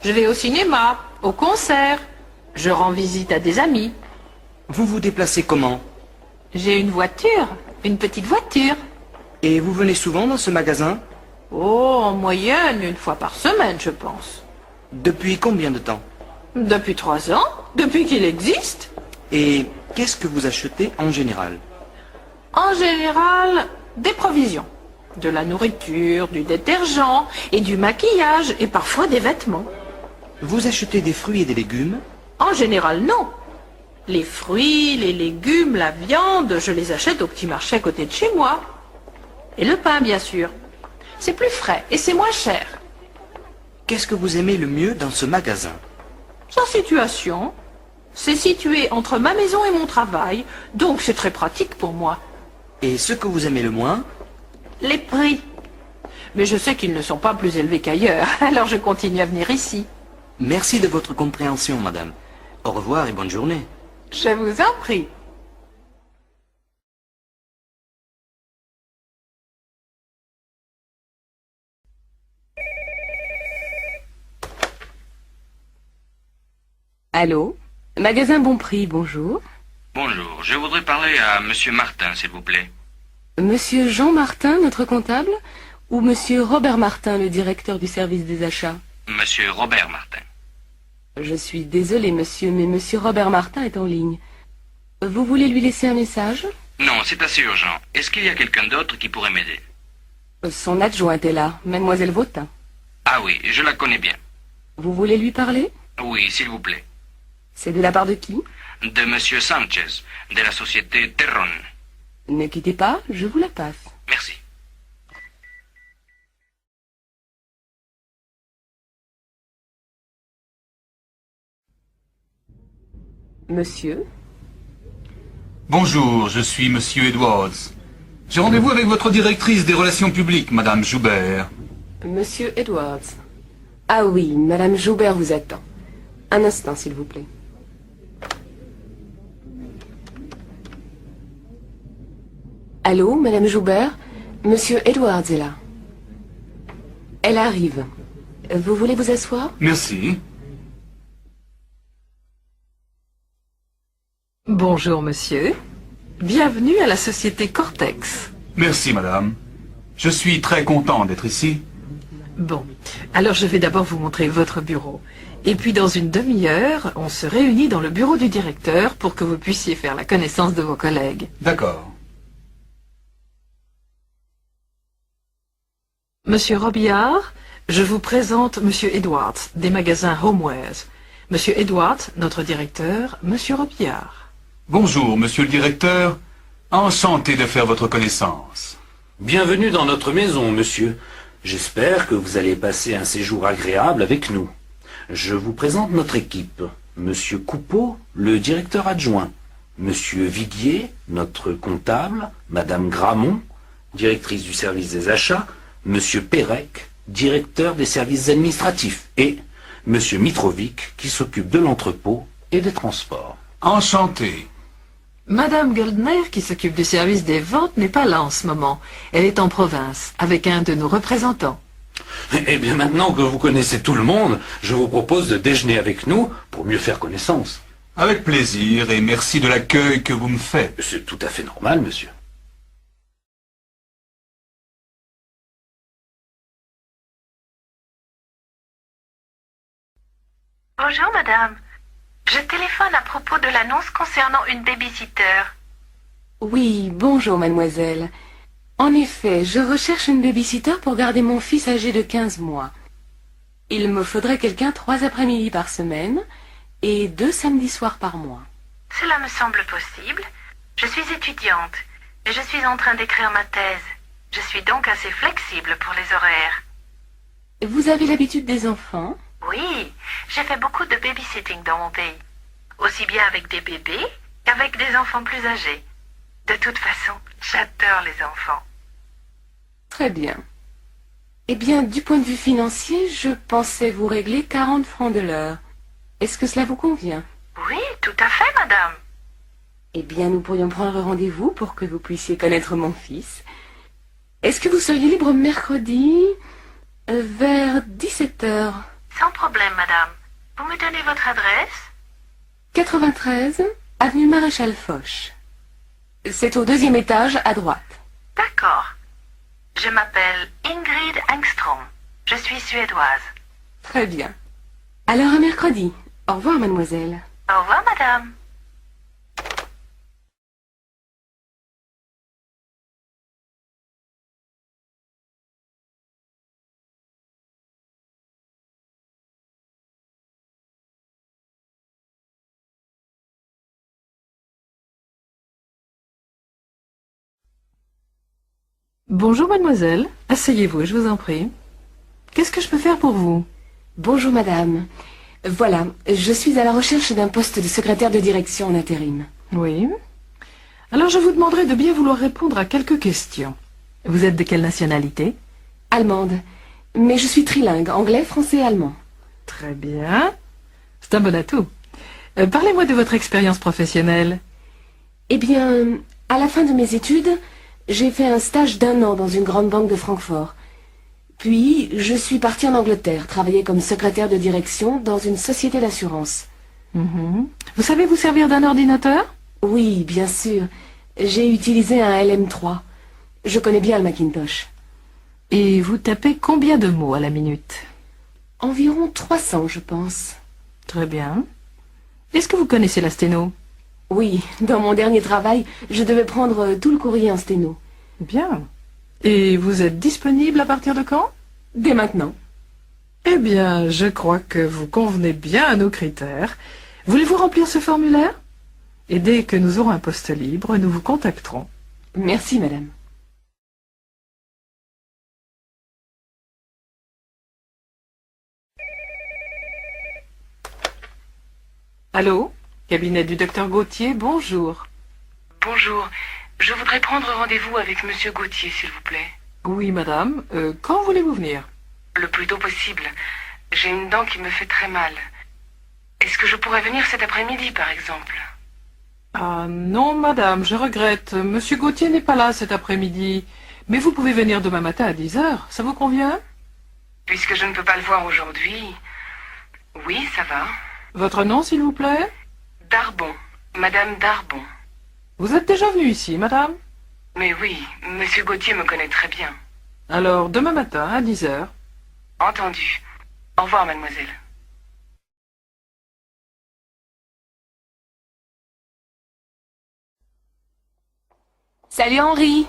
Je vais au cinéma, au concert. Je rends visite à des amis. Vous vous déplacez comment? J'ai une voiture, une petite voiture. Et vous venez souvent dans ce magasin? Oh, en moyenne, 1 fois par semaine, je pense. Depuis combien de temps? Depuis 3 ans, depuis qu'il existe. Et qu'est-ce que vous achetez en général? En général, des provisions. De la nourriture, du détergent et du maquillage et parfois des vêtements. Vous achetez des fruits et des légumes? En général, non. Les fruits, les légumes, la viande, je les achète au petit marché à côté de chez moi. Et le pain, bien sûr. C'est plus frais et c'est moins cher. Qu'est-ce que vous aimez le mieux dans ce magasin? Sa situation. C'est situé entre ma maison et mon travail, donc c'est très pratique pour moi. Et ce que vous aimez le moins? Les prix. Mais je sais qu'ils ne sont pas plus élevés qu'ailleurs, alors je continue à venir ici. Merci de votre compréhension, madame. Au revoir et bonne journée. Je vous en prie. Allô? Magasin Bon Prix, bonjour. Bonjour, je voudrais parler à Monsieur Martin, s'il vous plaît. Monsieur Jean Martin, notre comptable, ou Monsieur Robert Martin, le directeur du service des achats? Monsieur Robert Martin. Je suis désolée, monsieur, mais Monsieur Robert Martin est en ligne. Vous voulez lui laisser un message? Non, c'est assez urgent. Est-ce qu'il y a quelqu'un d'autre qui pourrait m'aider? Son adjointe est là, Mademoiselle Vauttin. Ah oui, je la connais bien. Vous voulez lui parler? Oui, s'il vous plaît. C'est de la part de qui? De Monsieur Sanchez, de la société Terron. Ne quittez pas, je vous la passe. Merci. Monsieur? Bonjour, je suis Monsieur Edwards. J'ai rendez-vous avec votre directrice des relations publiques, Madame Joubert. Monsieur Edwards. Ah oui, Madame Joubert vous attend. Un instant, s'il vous plaît. Allô, Madame Joubert? Monsieur Edwards est là. Elle arrive. Vous voulez vous asseoir? Merci. Bonjour, monsieur. Bienvenue à la société Cortex. Merci, madame. Je suis très content d'être ici. Bon, alors je vais d'abord vous montrer votre bureau. Et puis dans une demi-heure, on se réunit dans le bureau du directeur pour que vous puissiez faire la connaissance de vos collègues. D'accord. Monsieur Robillard, je vous présente Monsieur Edwards, des magasins Homewares. Monsieur Edwards, notre directeur, Monsieur Robillard. Bonjour, monsieur le directeur. Enchanté de faire votre connaissance. Bienvenue dans notre maison, monsieur. J'espère que vous allez passer un séjour agréable avec nous. Je vous présente notre équipe. Monsieur Coupeau, le directeur adjoint. Monsieur Viguier, notre comptable. Madame Gramont, directrice du service des achats. Monsieur Pérec, directeur des services administratifs. Et Monsieur Mitrovic, qui s'occupe de l'entrepôt et des transports. Enchanté. Madame Goldner, qui s'occupe du service des ventes, n'est pas là en ce moment. Elle est en province, avec un de nos représentants. Eh bien, maintenant que vous connaissez tout le monde, je vous propose de déjeuner avec nous pour mieux faire connaissance. Avec plaisir et merci de l'accueil que vous me faites. C'est tout à fait normal, monsieur. Bonjour, madame. Je téléphone à propos de l'annonce concernant une babysitter. Oui, bonjour mademoiselle. En effet, je recherche une babysitter pour garder mon fils âgé de 15 mois. Il me faudrait quelqu'un 3 après-midi par semaine et 2 samedis soirs par mois. Cela me semble possible. Je suis étudiante et je suis en train d'écrire ma thèse. Je suis donc assez flexible pour les horaires. Vous avez l'habitude des enfants? Oui, j'ai fait beaucoup de babysitting dans mon pays. Aussi bien avec des bébés qu'avec des enfants plus âgés. De toute façon, j'adore les enfants. Très bien. Eh bien, du point de vue financier, je pensais vous régler 40 francs de l'heure. Est-ce que cela vous convient? Oui, tout à fait, madame. Eh bien, nous pourrions prendre rendez-vous pour que vous puissiez connaître mon fils. Est-ce que vous seriez libre mercredi vers 17 heures? Sans problème, madame. Vous me donnez votre adresse? 93, avenue Maréchal Foch. C'est au 2e étage, à droite. D'accord. Je m'appelle Ingrid Engstrom. Je suis suédoise. Très bien. Alors à mercredi. Au revoir, mademoiselle. Au revoir, madame. Bonjour mademoiselle, asseyez-vous, je vous en prie. Qu'est-ce que je peux faire pour vous? Bonjour madame. Voilà, je suis à la recherche d'un poste de secrétaire de direction en intérim. Oui. Alors je vous demanderai de bien vouloir répondre à quelques questions. Vous êtes de quelle nationalité? Allemande. Mais je suis trilingue, anglais, français et allemand. Très bien. C'est un bon atout. Parlez-moi de votre expérience professionnelle. Eh bien, à la fin de mes études, j'ai fait un stage d'1 an dans une grande banque de Francfort. Puis, je suis partie en Angleterre, travailler comme secrétaire de direction dans une société d'assurance. Vous savez vous servir d'un ordinateur? Oui, bien sûr. J'ai utilisé un LM3. Je connais bien le Macintosh. Et vous tapez combien de mots à la minute? Environ 300, je pense. Très bien. Est-ce que vous connaissez la sténo? Oui, dans mon dernier travail, je devais prendre tout le courrier en sténo. Bien. Et vous êtes disponible à partir de quand? Dès maintenant. Eh bien, je crois que vous convenez bien à nos critères. Voulez-vous remplir ce formulaire? Et dès que nous aurons un poste libre, nous vous contacterons. Merci, madame. Allô? Cabinet du docteur Gauthier, bonjour. Bonjour. Je voudrais prendre rendez-vous avec monsieur Gauthier, s'il vous plaît. Oui, madame. Quand voulez-vous venir? Le plus tôt possible. J'ai une dent qui me fait très mal. Est-ce que je pourrais venir cet après-midi, par exemple? Ah non, madame, je regrette. Monsieur Gauthier n'est pas là cet après-midi. Mais vous pouvez venir demain matin à 10 heures. Ça vous convient? Puisque je ne peux pas le voir aujourd'hui... Oui, ça va. Votre nom, s'il vous plaît? Darbon. Madame Darbon. Vous êtes déjà venue ici, madame? Mais oui, monsieur Gauthier me connaît très bien. Alors, demain matin, à 10 heures. Entendu. Au revoir, mademoiselle. Salut Henri.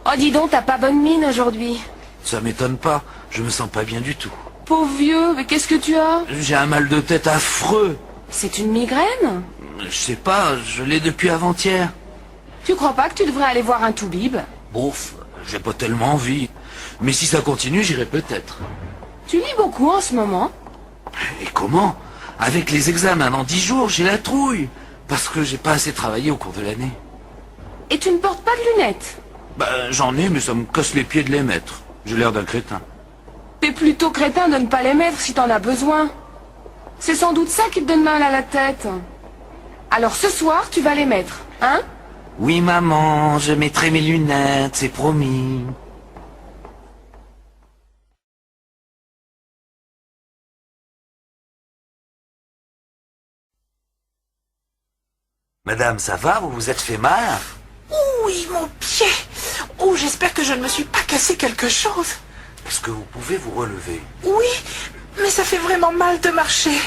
Oh dis donc, t'as pas bonne mine aujourd'hui. Ça m'étonne pas, je me sens pas bien du tout. Pauvre vieux, mais qu'est-ce que tu as? J'ai un mal de tête affreux. C'est une migraine? Je sais pas, je l'ai depuis avant-hier. Tu crois pas que tu devrais aller voir un toubib? Bof, j'ai pas tellement envie. Mais si ça continue, j'irai peut-être. Tu lis beaucoup en ce moment? Et comment? Avec les examens dans 10 jours, j'ai la trouille. Parce que j'ai pas assez travaillé au cours de l'année. Et tu ne portes pas de lunettes? Ben, j'en ai, mais ça me casse les pieds de les mettre. J'ai l'air d'un crétin. T'es plutôt crétin de ne pas les mettre si t'en as besoin. C'est sans doute ça qui te donne mal à la tête. Alors ce soir, tu vas les mettre, hein? Oui, maman, je mettrai mes lunettes, c'est promis. Madame, ça va? Vous vous êtes fait mal? Oui, mon pied. Oh, j'espère que je ne me suis pas cassé quelque chose. Est-ce que vous pouvez vous relever? Oui, mais ça fait vraiment mal de marcher.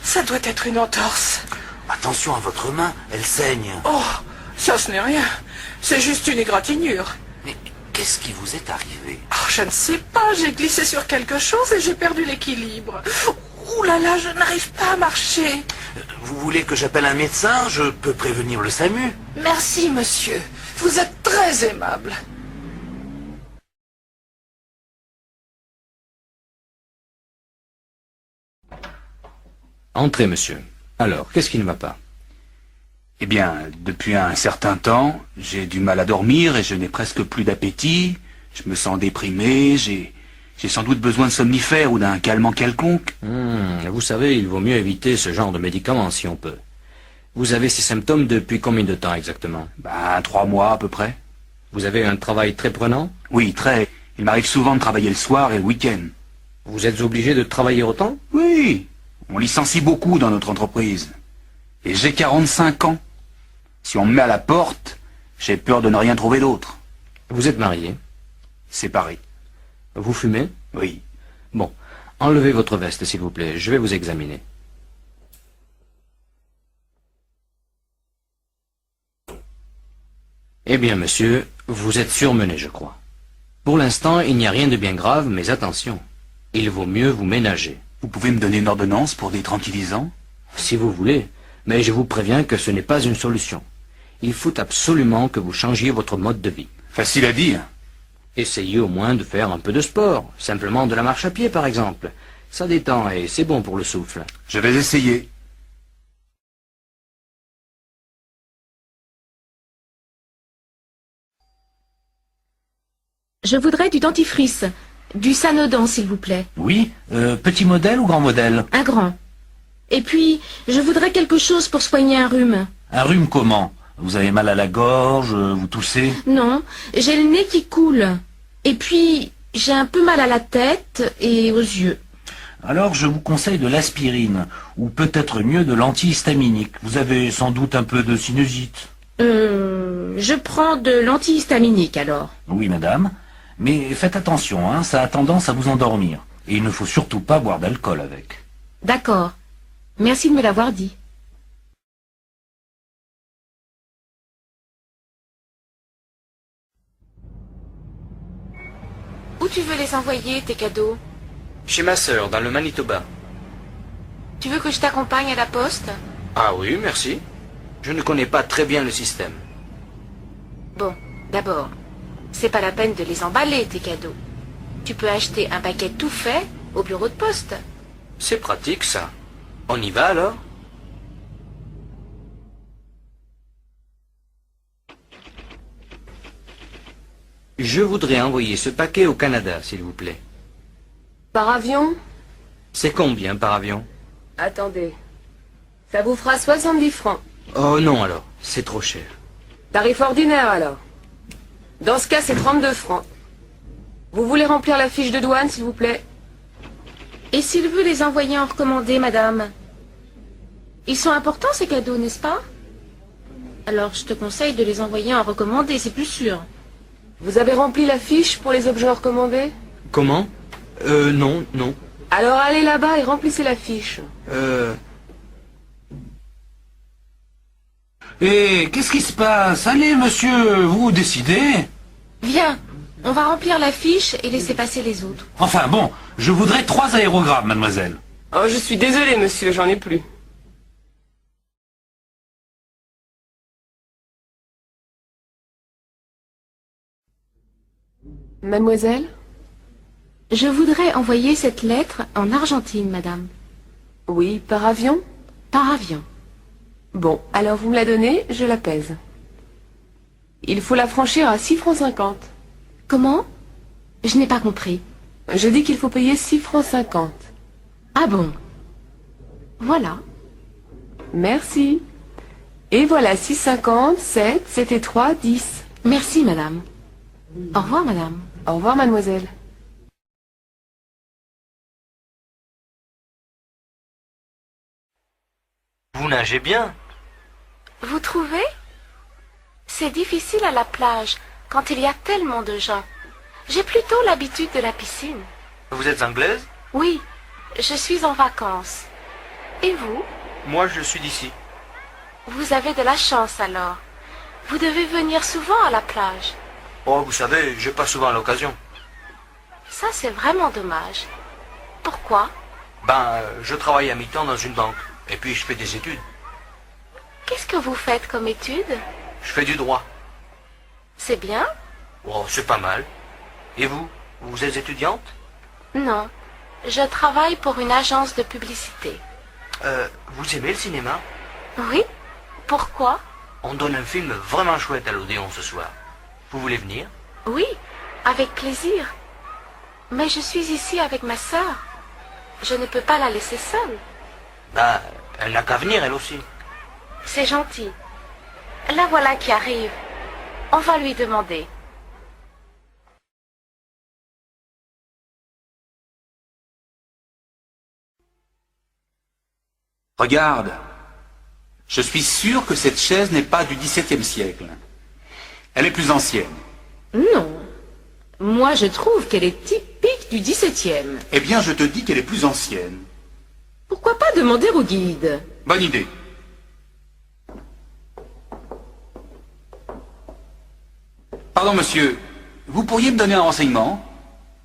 Ça doit être une entorse. Attention à votre main, elle saigne. Oh, ça ce n'est rien. C'est juste une égratignure. Mais qu'est-ce qui vous est arrivé? Oh, je ne sais pas, j'ai glissé sur quelque chose et j'ai perdu l'équilibre. Ouh là là, je n'arrive pas à marcher. Vous voulez que j'appelle un médecin? Je peux prévenir le SAMU. Merci, monsieur. Vous êtes très aimable. Entrez, monsieur. Alors, qu'est-ce qui ne va pas? Eh bien, depuis un certain temps, j'ai du mal à dormir et je n'ai presque plus d'appétit. Je me sens déprimé, j'ai sans doute besoin de somnifères ou d'un calmant quelconque. Vous savez, il vaut mieux éviter ce genre de médicaments si on peut. Vous avez ces symptômes depuis combien de temps exactement? 3 mois à peu près. Vous avez un travail très prenant? Oui, très. Il m'arrive souvent de travailler le soir et le week-end. Vous êtes obligé de travailler autant? Oui. On licencie beaucoup dans notre entreprise. Et j'ai 45 ans. Si on me met à la porte, j'ai peur de ne rien trouver d'autre. Vous êtes marié? Séparé. Vous fumez? Oui. Bon, enlevez votre veste, s'il vous plaît. Je vais vous examiner. Eh bien, monsieur, vous êtes surmené, je crois. Pour l'instant, il n'y a rien de bien grave, mais attention. Il vaut mieux vous ménager. Vous pouvez me donner une ordonnance pour des tranquillisants? Si vous voulez, mais je vous préviens que ce n'est pas une solution. Il faut absolument que vous changiez votre mode de vie. Facile à dire. Essayez au moins de faire un peu de sport, simplement de la marche à pied par exemple. Ça détend et c'est bon pour le souffle. Je vais essayer. Je voudrais du dentifrice, du Sanodan s'il vous plaît. Oui, petit modèle ou grand modèle? Un grand. Et puis, je voudrais quelque chose pour soigner un rhume. Un rhume comment? Vous avez mal à la gorge, vous toussez? Non, j'ai le nez qui coule. Et puis, j'ai un peu mal à la tête et aux yeux. Alors je vous conseille de l'aspirine, ou peut-être mieux de l'antihistaminique. Vous avez sans doute un peu de sinusite. Je prends de l'antihistaminique alors. Oui, madame. Mais faites attention, hein, ça a tendance à vous endormir. Et il ne faut surtout pas boire d'alcool avec. D'accord. Merci de me l'avoir dit. Où tu veux les envoyer, tes cadeaux? Chez ma sœur, dans le Manitoba. Tu veux que je t'accompagne à la poste? Ah oui, merci. Je ne connais pas très bien le système. Bon, d'abord, c'est pas la peine de les emballer, tes cadeaux. Tu peux acheter un paquet tout fait au bureau de poste. C'est pratique, ça. On y va alors? Je voudrais envoyer ce paquet au Canada, s'il vous plaît. Par avion? C'est combien par avion? Attendez. Ça vous fera 70 francs. Oh non alors, c'est trop cher. Tarif ordinaire alors. Dans ce cas, c'est 32 francs. Vous voulez remplir la fiche de douane, s'il vous plaît? Et s'il veut les envoyer en recommandé, madame? Ils sont importants, ces cadeaux, n'est-ce pas? Alors, je te conseille de les envoyer en recommandé, c'est plus sûr. Vous avez rempli la fiche pour les objets recommandés? Comment? Non. Alors allez là-bas et remplissez la fiche. Et qu'est-ce qui se passe? Allez, monsieur, vous décidez. Viens, on va remplir la fiche et laisser passer les autres. Enfin bon, je voudrais 3 aérogrammes, mademoiselle. Oh, je suis désolée, monsieur, j'en ai plus. Mademoiselle? Je voudrais envoyer cette lettre en Argentine, madame. Oui, par avion? Par avion. Bon, alors vous me la donnez, je la pèse. Il faut la franchir à 6 francs 50. Comment? Je n'ai pas compris. Je dis qu'il faut payer 6 francs 50. Ah bon? Voilà. Merci. Et voilà, 6,50, 7, 7 et 3, 10. Merci, madame. Au revoir, madame. Au revoir, mademoiselle. Vous nagez bien. Vous trouvez? C'est difficile à la plage quand il y a tellement de gens. J'ai plutôt l'habitude de la piscine. Vous êtes anglaise? Oui, je suis en vacances. Et vous? Moi, je suis d'ici. Vous avez de la chance alors. Vous devez venir souvent à la plage. Oh, vous savez, j'ai pas souvent l'occasion. Ça, c'est vraiment dommage. Pourquoi? Je travaille à mi-temps dans une banque. Et puis, je fais des études. Qu'est-ce que vous faites comme études? Je fais du droit. C'est bien? Oh, c'est pas mal. Et vous? Vous êtes étudiante? Non. Je travaille pour une agence de publicité. Vous aimez le cinéma? Oui? Pourquoi? On donne un film vraiment chouette à l'Odéon ce soir. Vous voulez venir? Oui, avec plaisir. Mais je suis ici avec ma sœur. Je ne peux pas la laisser seule. Elle n'a qu'à venir, elle aussi. C'est gentil. La voilà qui arrive. On va lui demander. Regarde. Je suis sûr que cette chaise n'est pas du XVIIe siècle. Elle est plus ancienne. Non. Moi, je trouve qu'elle est typique du XVIIe. Eh bien, je te dis qu'elle est plus ancienne. Pourquoi pas demander au guide? Bonne idée. Pardon, monsieur. Vous pourriez me donner un renseignement?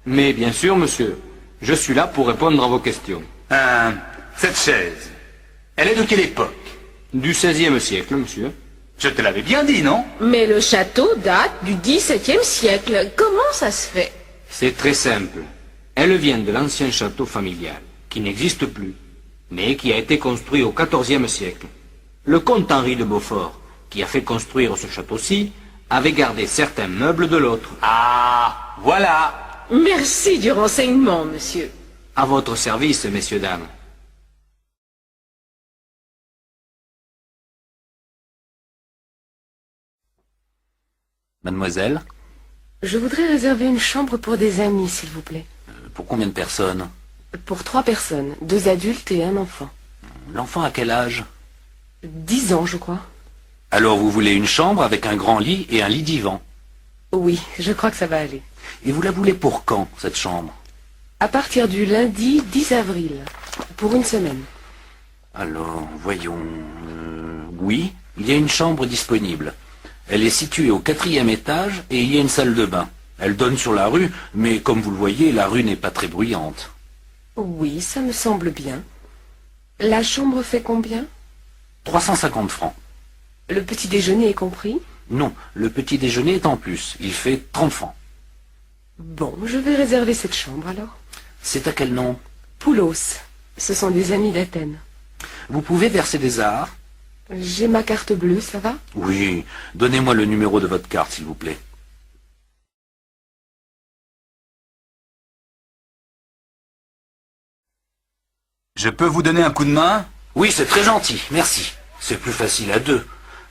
Mais bien sûr, monsieur. Je suis là pour répondre à vos questions. Cette chaise, elle est de quelle époque? Du XVIe siècle, monsieur. Je te l'avais bien dit, non? Mais le château date du XVIIe siècle. Comment ça se fait? C'est très simple. Elle vient de l'ancien château familial, qui n'existe plus, mais qui a été construit au XIVe siècle. Le comte Henri de Beaufort, qui a fait construire ce château-ci, avait gardé certains meubles de l'autre. Ah, voilà. Merci du renseignement, monsieur. À votre service, messieurs, dames. Mademoiselle? Je voudrais réserver une chambre pour des amis, s'il vous plaît. Pour combien de personnes? Pour 3 personnes, 2 adultes et un enfant. L'enfant a quel âge? 10 ans, je crois. Alors vous voulez une chambre avec un grand lit et un lit divan? Oui, je crois que ça va aller. Et vous la voulez pour quand, cette chambre? À partir du lundi 10 avril, pour une semaine. Alors, voyons... oui, il y a une chambre disponible. Elle est située au 4e étage et il y a une salle de bain. Elle donne sur la rue, mais comme vous le voyez, la rue n'est pas très bruyante. Oui, ça me semble bien. La chambre fait combien? 350 francs. Le petit déjeuner est compris? Non, le petit déjeuner est en plus. Il fait 30 francs. Bon, je vais réserver cette chambre alors. C'est à quel nom? Poulos. Ce sont des amis d'Athènes. Vous pouvez verser des arts? J'ai ma carte bleue, ça va? Oui. Donnez-moi le numéro de votre carte, s'il vous plaît. Je peux vous donner un coup de main? Oui, c'est très gentil, merci. C'est plus facile à 2.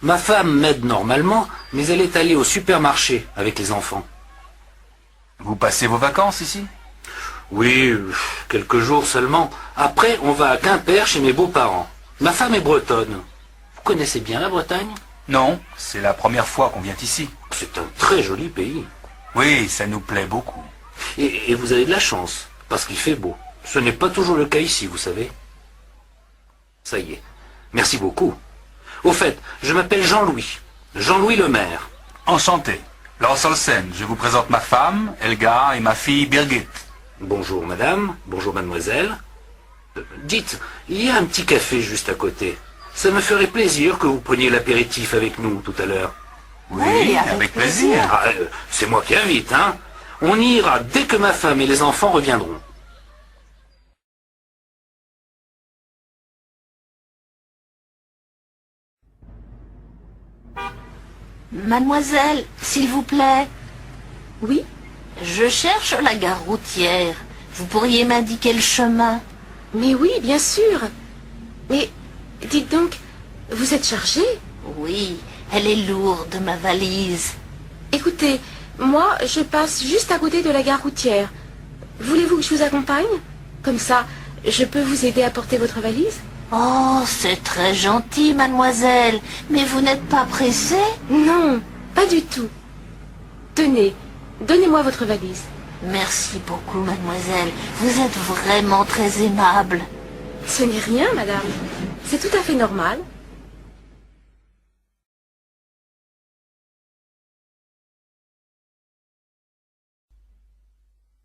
Ma femme m'aide normalement, mais elle est allée au supermarché avec les enfants. Vous passez vos vacances ici? Oui, quelques jours seulement. Après, on va à Quimper chez mes beaux-parents. Ma femme est bretonne. Vous connaissez bien la Bretagne? Non, c'est la première fois qu'on vient ici. C'est un très joli pays. Oui, ça nous plaît beaucoup. Et vous avez de la chance, parce qu'il fait beau. Ce n'est pas toujours le cas ici, vous savez. Ça y est. Merci beaucoup. Au fait, je m'appelle Jean-Louis. Jean-Louis le maire. Enchanté. Lars Olsen, je vous présente ma femme, Elga, et ma fille, Birgit. Bonjour madame, bonjour mademoiselle. Dites, il y a un petit café juste à côté. Ça me ferait plaisir que vous preniez l'apéritif avec nous tout à l'heure. Oui, avec plaisir. C'est moi qui invite, hein. On y ira dès que ma femme et les enfants reviendront. Mademoiselle, s'il vous plaît. Oui? Je cherche la gare routière. Vous pourriez m'indiquer le chemin? Mais oui, bien sûr. Mais, dites donc, vous êtes chargé? Oui, elle est lourde, ma valise. Écoutez, moi, je passe juste à côté de la gare routière. Voulez-vous que je vous accompagne? Comme ça, je peux vous aider à porter votre valise? Oh, c'est très gentil, mademoiselle. Mais vous n'êtes pas pressée? Non, pas du tout. Tenez, donnez-moi votre valise. Merci beaucoup, mademoiselle. Vous êtes vraiment très aimable. Ce n'est rien, madame. C'est tout à fait normal.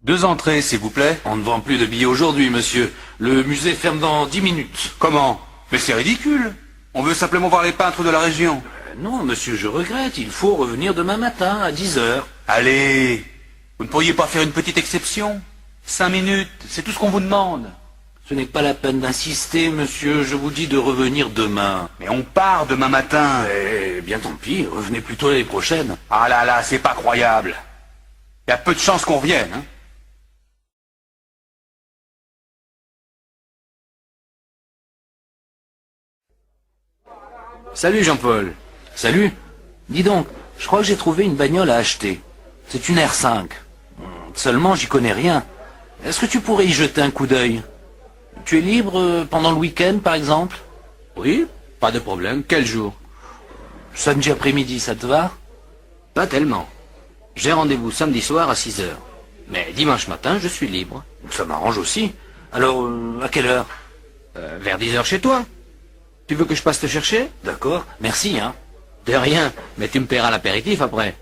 Deux entrées, s'il vous plaît. On ne vend plus de billets aujourd'hui, monsieur. Le musée ferme dans 10 minutes. Comment? Mais c'est ridicule. On veut simplement voir les peintres de la région. Non, monsieur, je regrette. Il faut revenir demain matin à 10 heures. Allez, vous ne pourriez pas faire une petite exception? 5 minutes, c'est tout ce qu'on vous demande. Ce n'est pas la peine d'insister, monsieur. Je vous dis de revenir demain. Mais on part demain matin. Eh bien, tant pis. Revenez plutôt l'année prochaine. Ah là là, c'est pas croyable. Il y a peu de chances qu'on revienne, hein. Salut Jean-Paul. Salut. Dis donc, je crois que j'ai trouvé une bagnole à acheter. C'est une R5. Seulement, j'y connais rien. Est-ce que tu pourrais y jeter un coup d'œil? Tu es libre pendant le week-end, par exemple? Oui, pas de problème. Quel jour? Samedi après-midi, ça te va? Pas tellement. J'ai rendez-vous samedi soir à 6 heures. Mais dimanche matin, je suis libre. Ça m'arrange aussi. Alors, à quelle heure? Vers 10 heures chez toi. Tu veux que je passe te chercher? D'accord, merci, hein. De rien, mais tu me paieras l'apéritif après.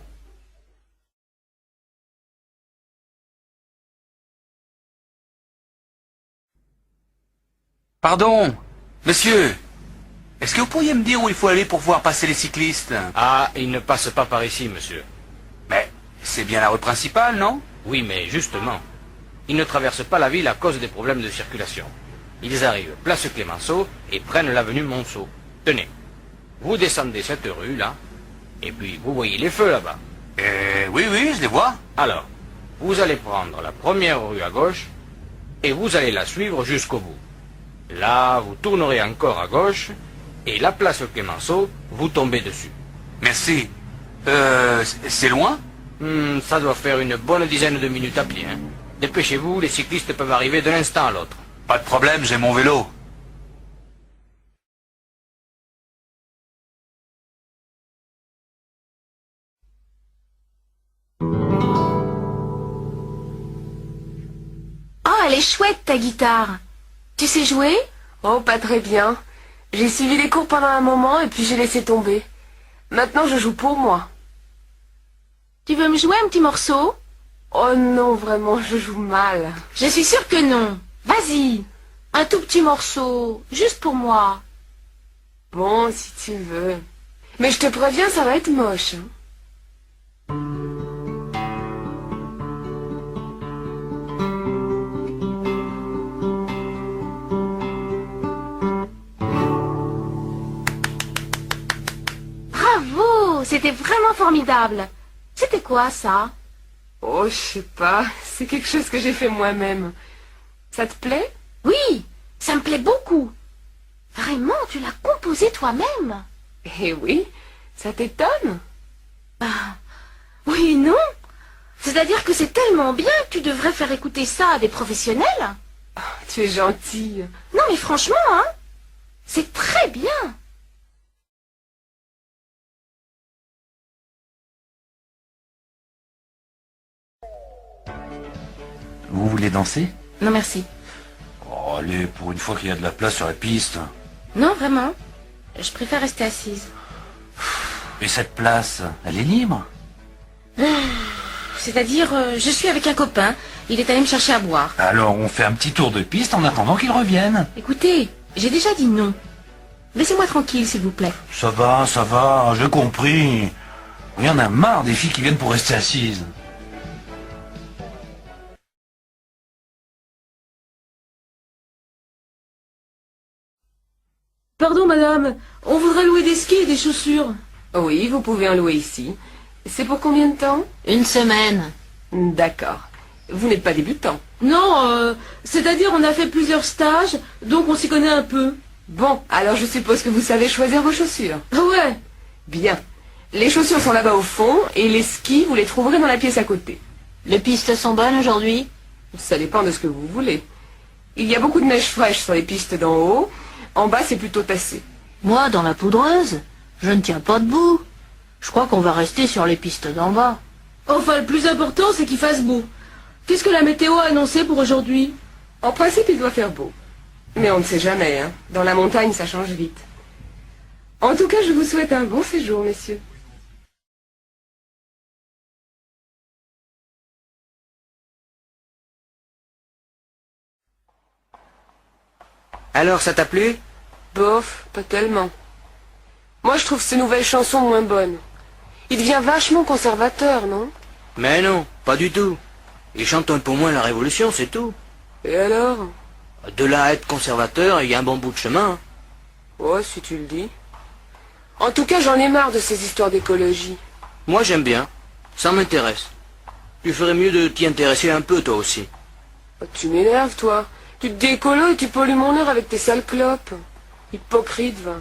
Pardon, monsieur. Est-ce que vous pourriez me dire où il faut aller pour voir passer les cyclistes? Ah, ils ne passent pas par ici, monsieur. Mais c'est bien la rue principale, non? Oui, mais justement, ils ne traversent pas la ville à cause des problèmes de circulation. Ils arrivent place Clémenceau et prennent l'avenue Monceau. Tenez, vous descendez cette rue, là, et puis vous voyez les feux là-bas. Oui, je les vois. Alors, vous allez prendre la première rue à gauche, et vous allez la suivre jusqu'au bout. Là, vous tournerez encore à gauche, et la place Clémenceau, vous tombez dessus. Merci. C'est loin? Ça doit faire une bonne dizaine de minutes à pied, hein. Dépêchez-vous, les cyclistes peuvent arriver d'un instant à l'autre. Pas de problème, j'ai mon vélo. Oh, elle est chouette, ta guitare. Tu sais jouer? Oh, pas très bien. J'ai suivi les cours pendant un moment et puis j'ai laissé tomber. Maintenant, je joue pour moi. Tu veux me jouer un petit morceau? Oh non, vraiment, je joue mal. Je suis sûre que non. Vas-y, un tout petit morceau, juste pour moi. Bon, si tu veux. Mais je te préviens, ça va être moche. Bravo, c'était vraiment formidable. C'était quoi, ça? Oh, je sais pas, c'est quelque chose que j'ai fait moi-même. Ça te plaît? Oui, ça me plaît beaucoup. Vraiment, tu l'as composé toi-même? Eh oui, ça t'étonne? Oui et non. C'est-à-dire que c'est tellement bien que tu devrais faire écouter ça à des professionnels. Oh, tu es gentille. Non mais franchement, hein, c'est très bien. Vous voulez danser? Non merci. Oh, allez, pour une fois qu'il y a de la place sur la piste. Non, vraiment. Je préfère rester assise. Et cette place, elle est libre? C'est-à-dire, je suis avec un copain. Il est allé me chercher à boire. Alors, on fait un petit tour de piste en attendant qu'il revienne. Écoutez, j'ai déjà dit non. Laissez-moi tranquille, s'il vous plaît. Ça va, j'ai compris. Il y en a marre des filles qui viennent pour rester assises. Pardon, madame, on voudrait louer des skis et des chaussures. Oui, vous pouvez en louer ici. C'est pour combien de temps? 1 semaine. D'accord. Vous n'êtes pas débutant. Non, c'est-à-dire on a fait plusieurs stages, donc on s'y connaît un peu. Bon, alors je suppose que vous savez choisir vos chaussures. Ouais. Bien. Les chaussures sont là-bas au fond, et les skis, vous les trouverez dans la pièce à côté. Les pistes sont bonnes aujourd'hui? Ça dépend de ce que vous voulez. Il y a beaucoup de neige fraîche sur les pistes d'en haut. En bas, c'est plutôt tassé. Moi, dans la poudreuse, je ne tiens pas debout. Je crois qu'on va rester sur les pistes d'en bas. Enfin, le plus important, c'est qu'il fasse beau. Qu'est-ce que la météo a annoncé pour aujourd'hui? En principe, il doit faire beau. Mais on ne sait jamais, hein. Dans la montagne, ça change vite. En tout cas, je vous souhaite un bon séjour, messieurs. Alors, ça t'a plu? Bof, pas tellement. Moi, je trouve ces nouvelles chansons moins bonnes. Il devient vachement conservateur, non? Mais non, pas du tout. Il chante un peu moins la Révolution, c'est tout. Et alors? De là à être conservateur, il y a un bon bout de chemin. Ouais, si tu le dis. En tout cas, j'en ai marre de ces histoires d'écologie. Moi, j'aime bien. Ça m'intéresse. Tu ferais mieux de t'y intéresser un peu, toi aussi. Oh, tu m'énerves, toi. Tu te dis écolo et tu pollues mon air avec tes sales clopes. Hypocrite, va.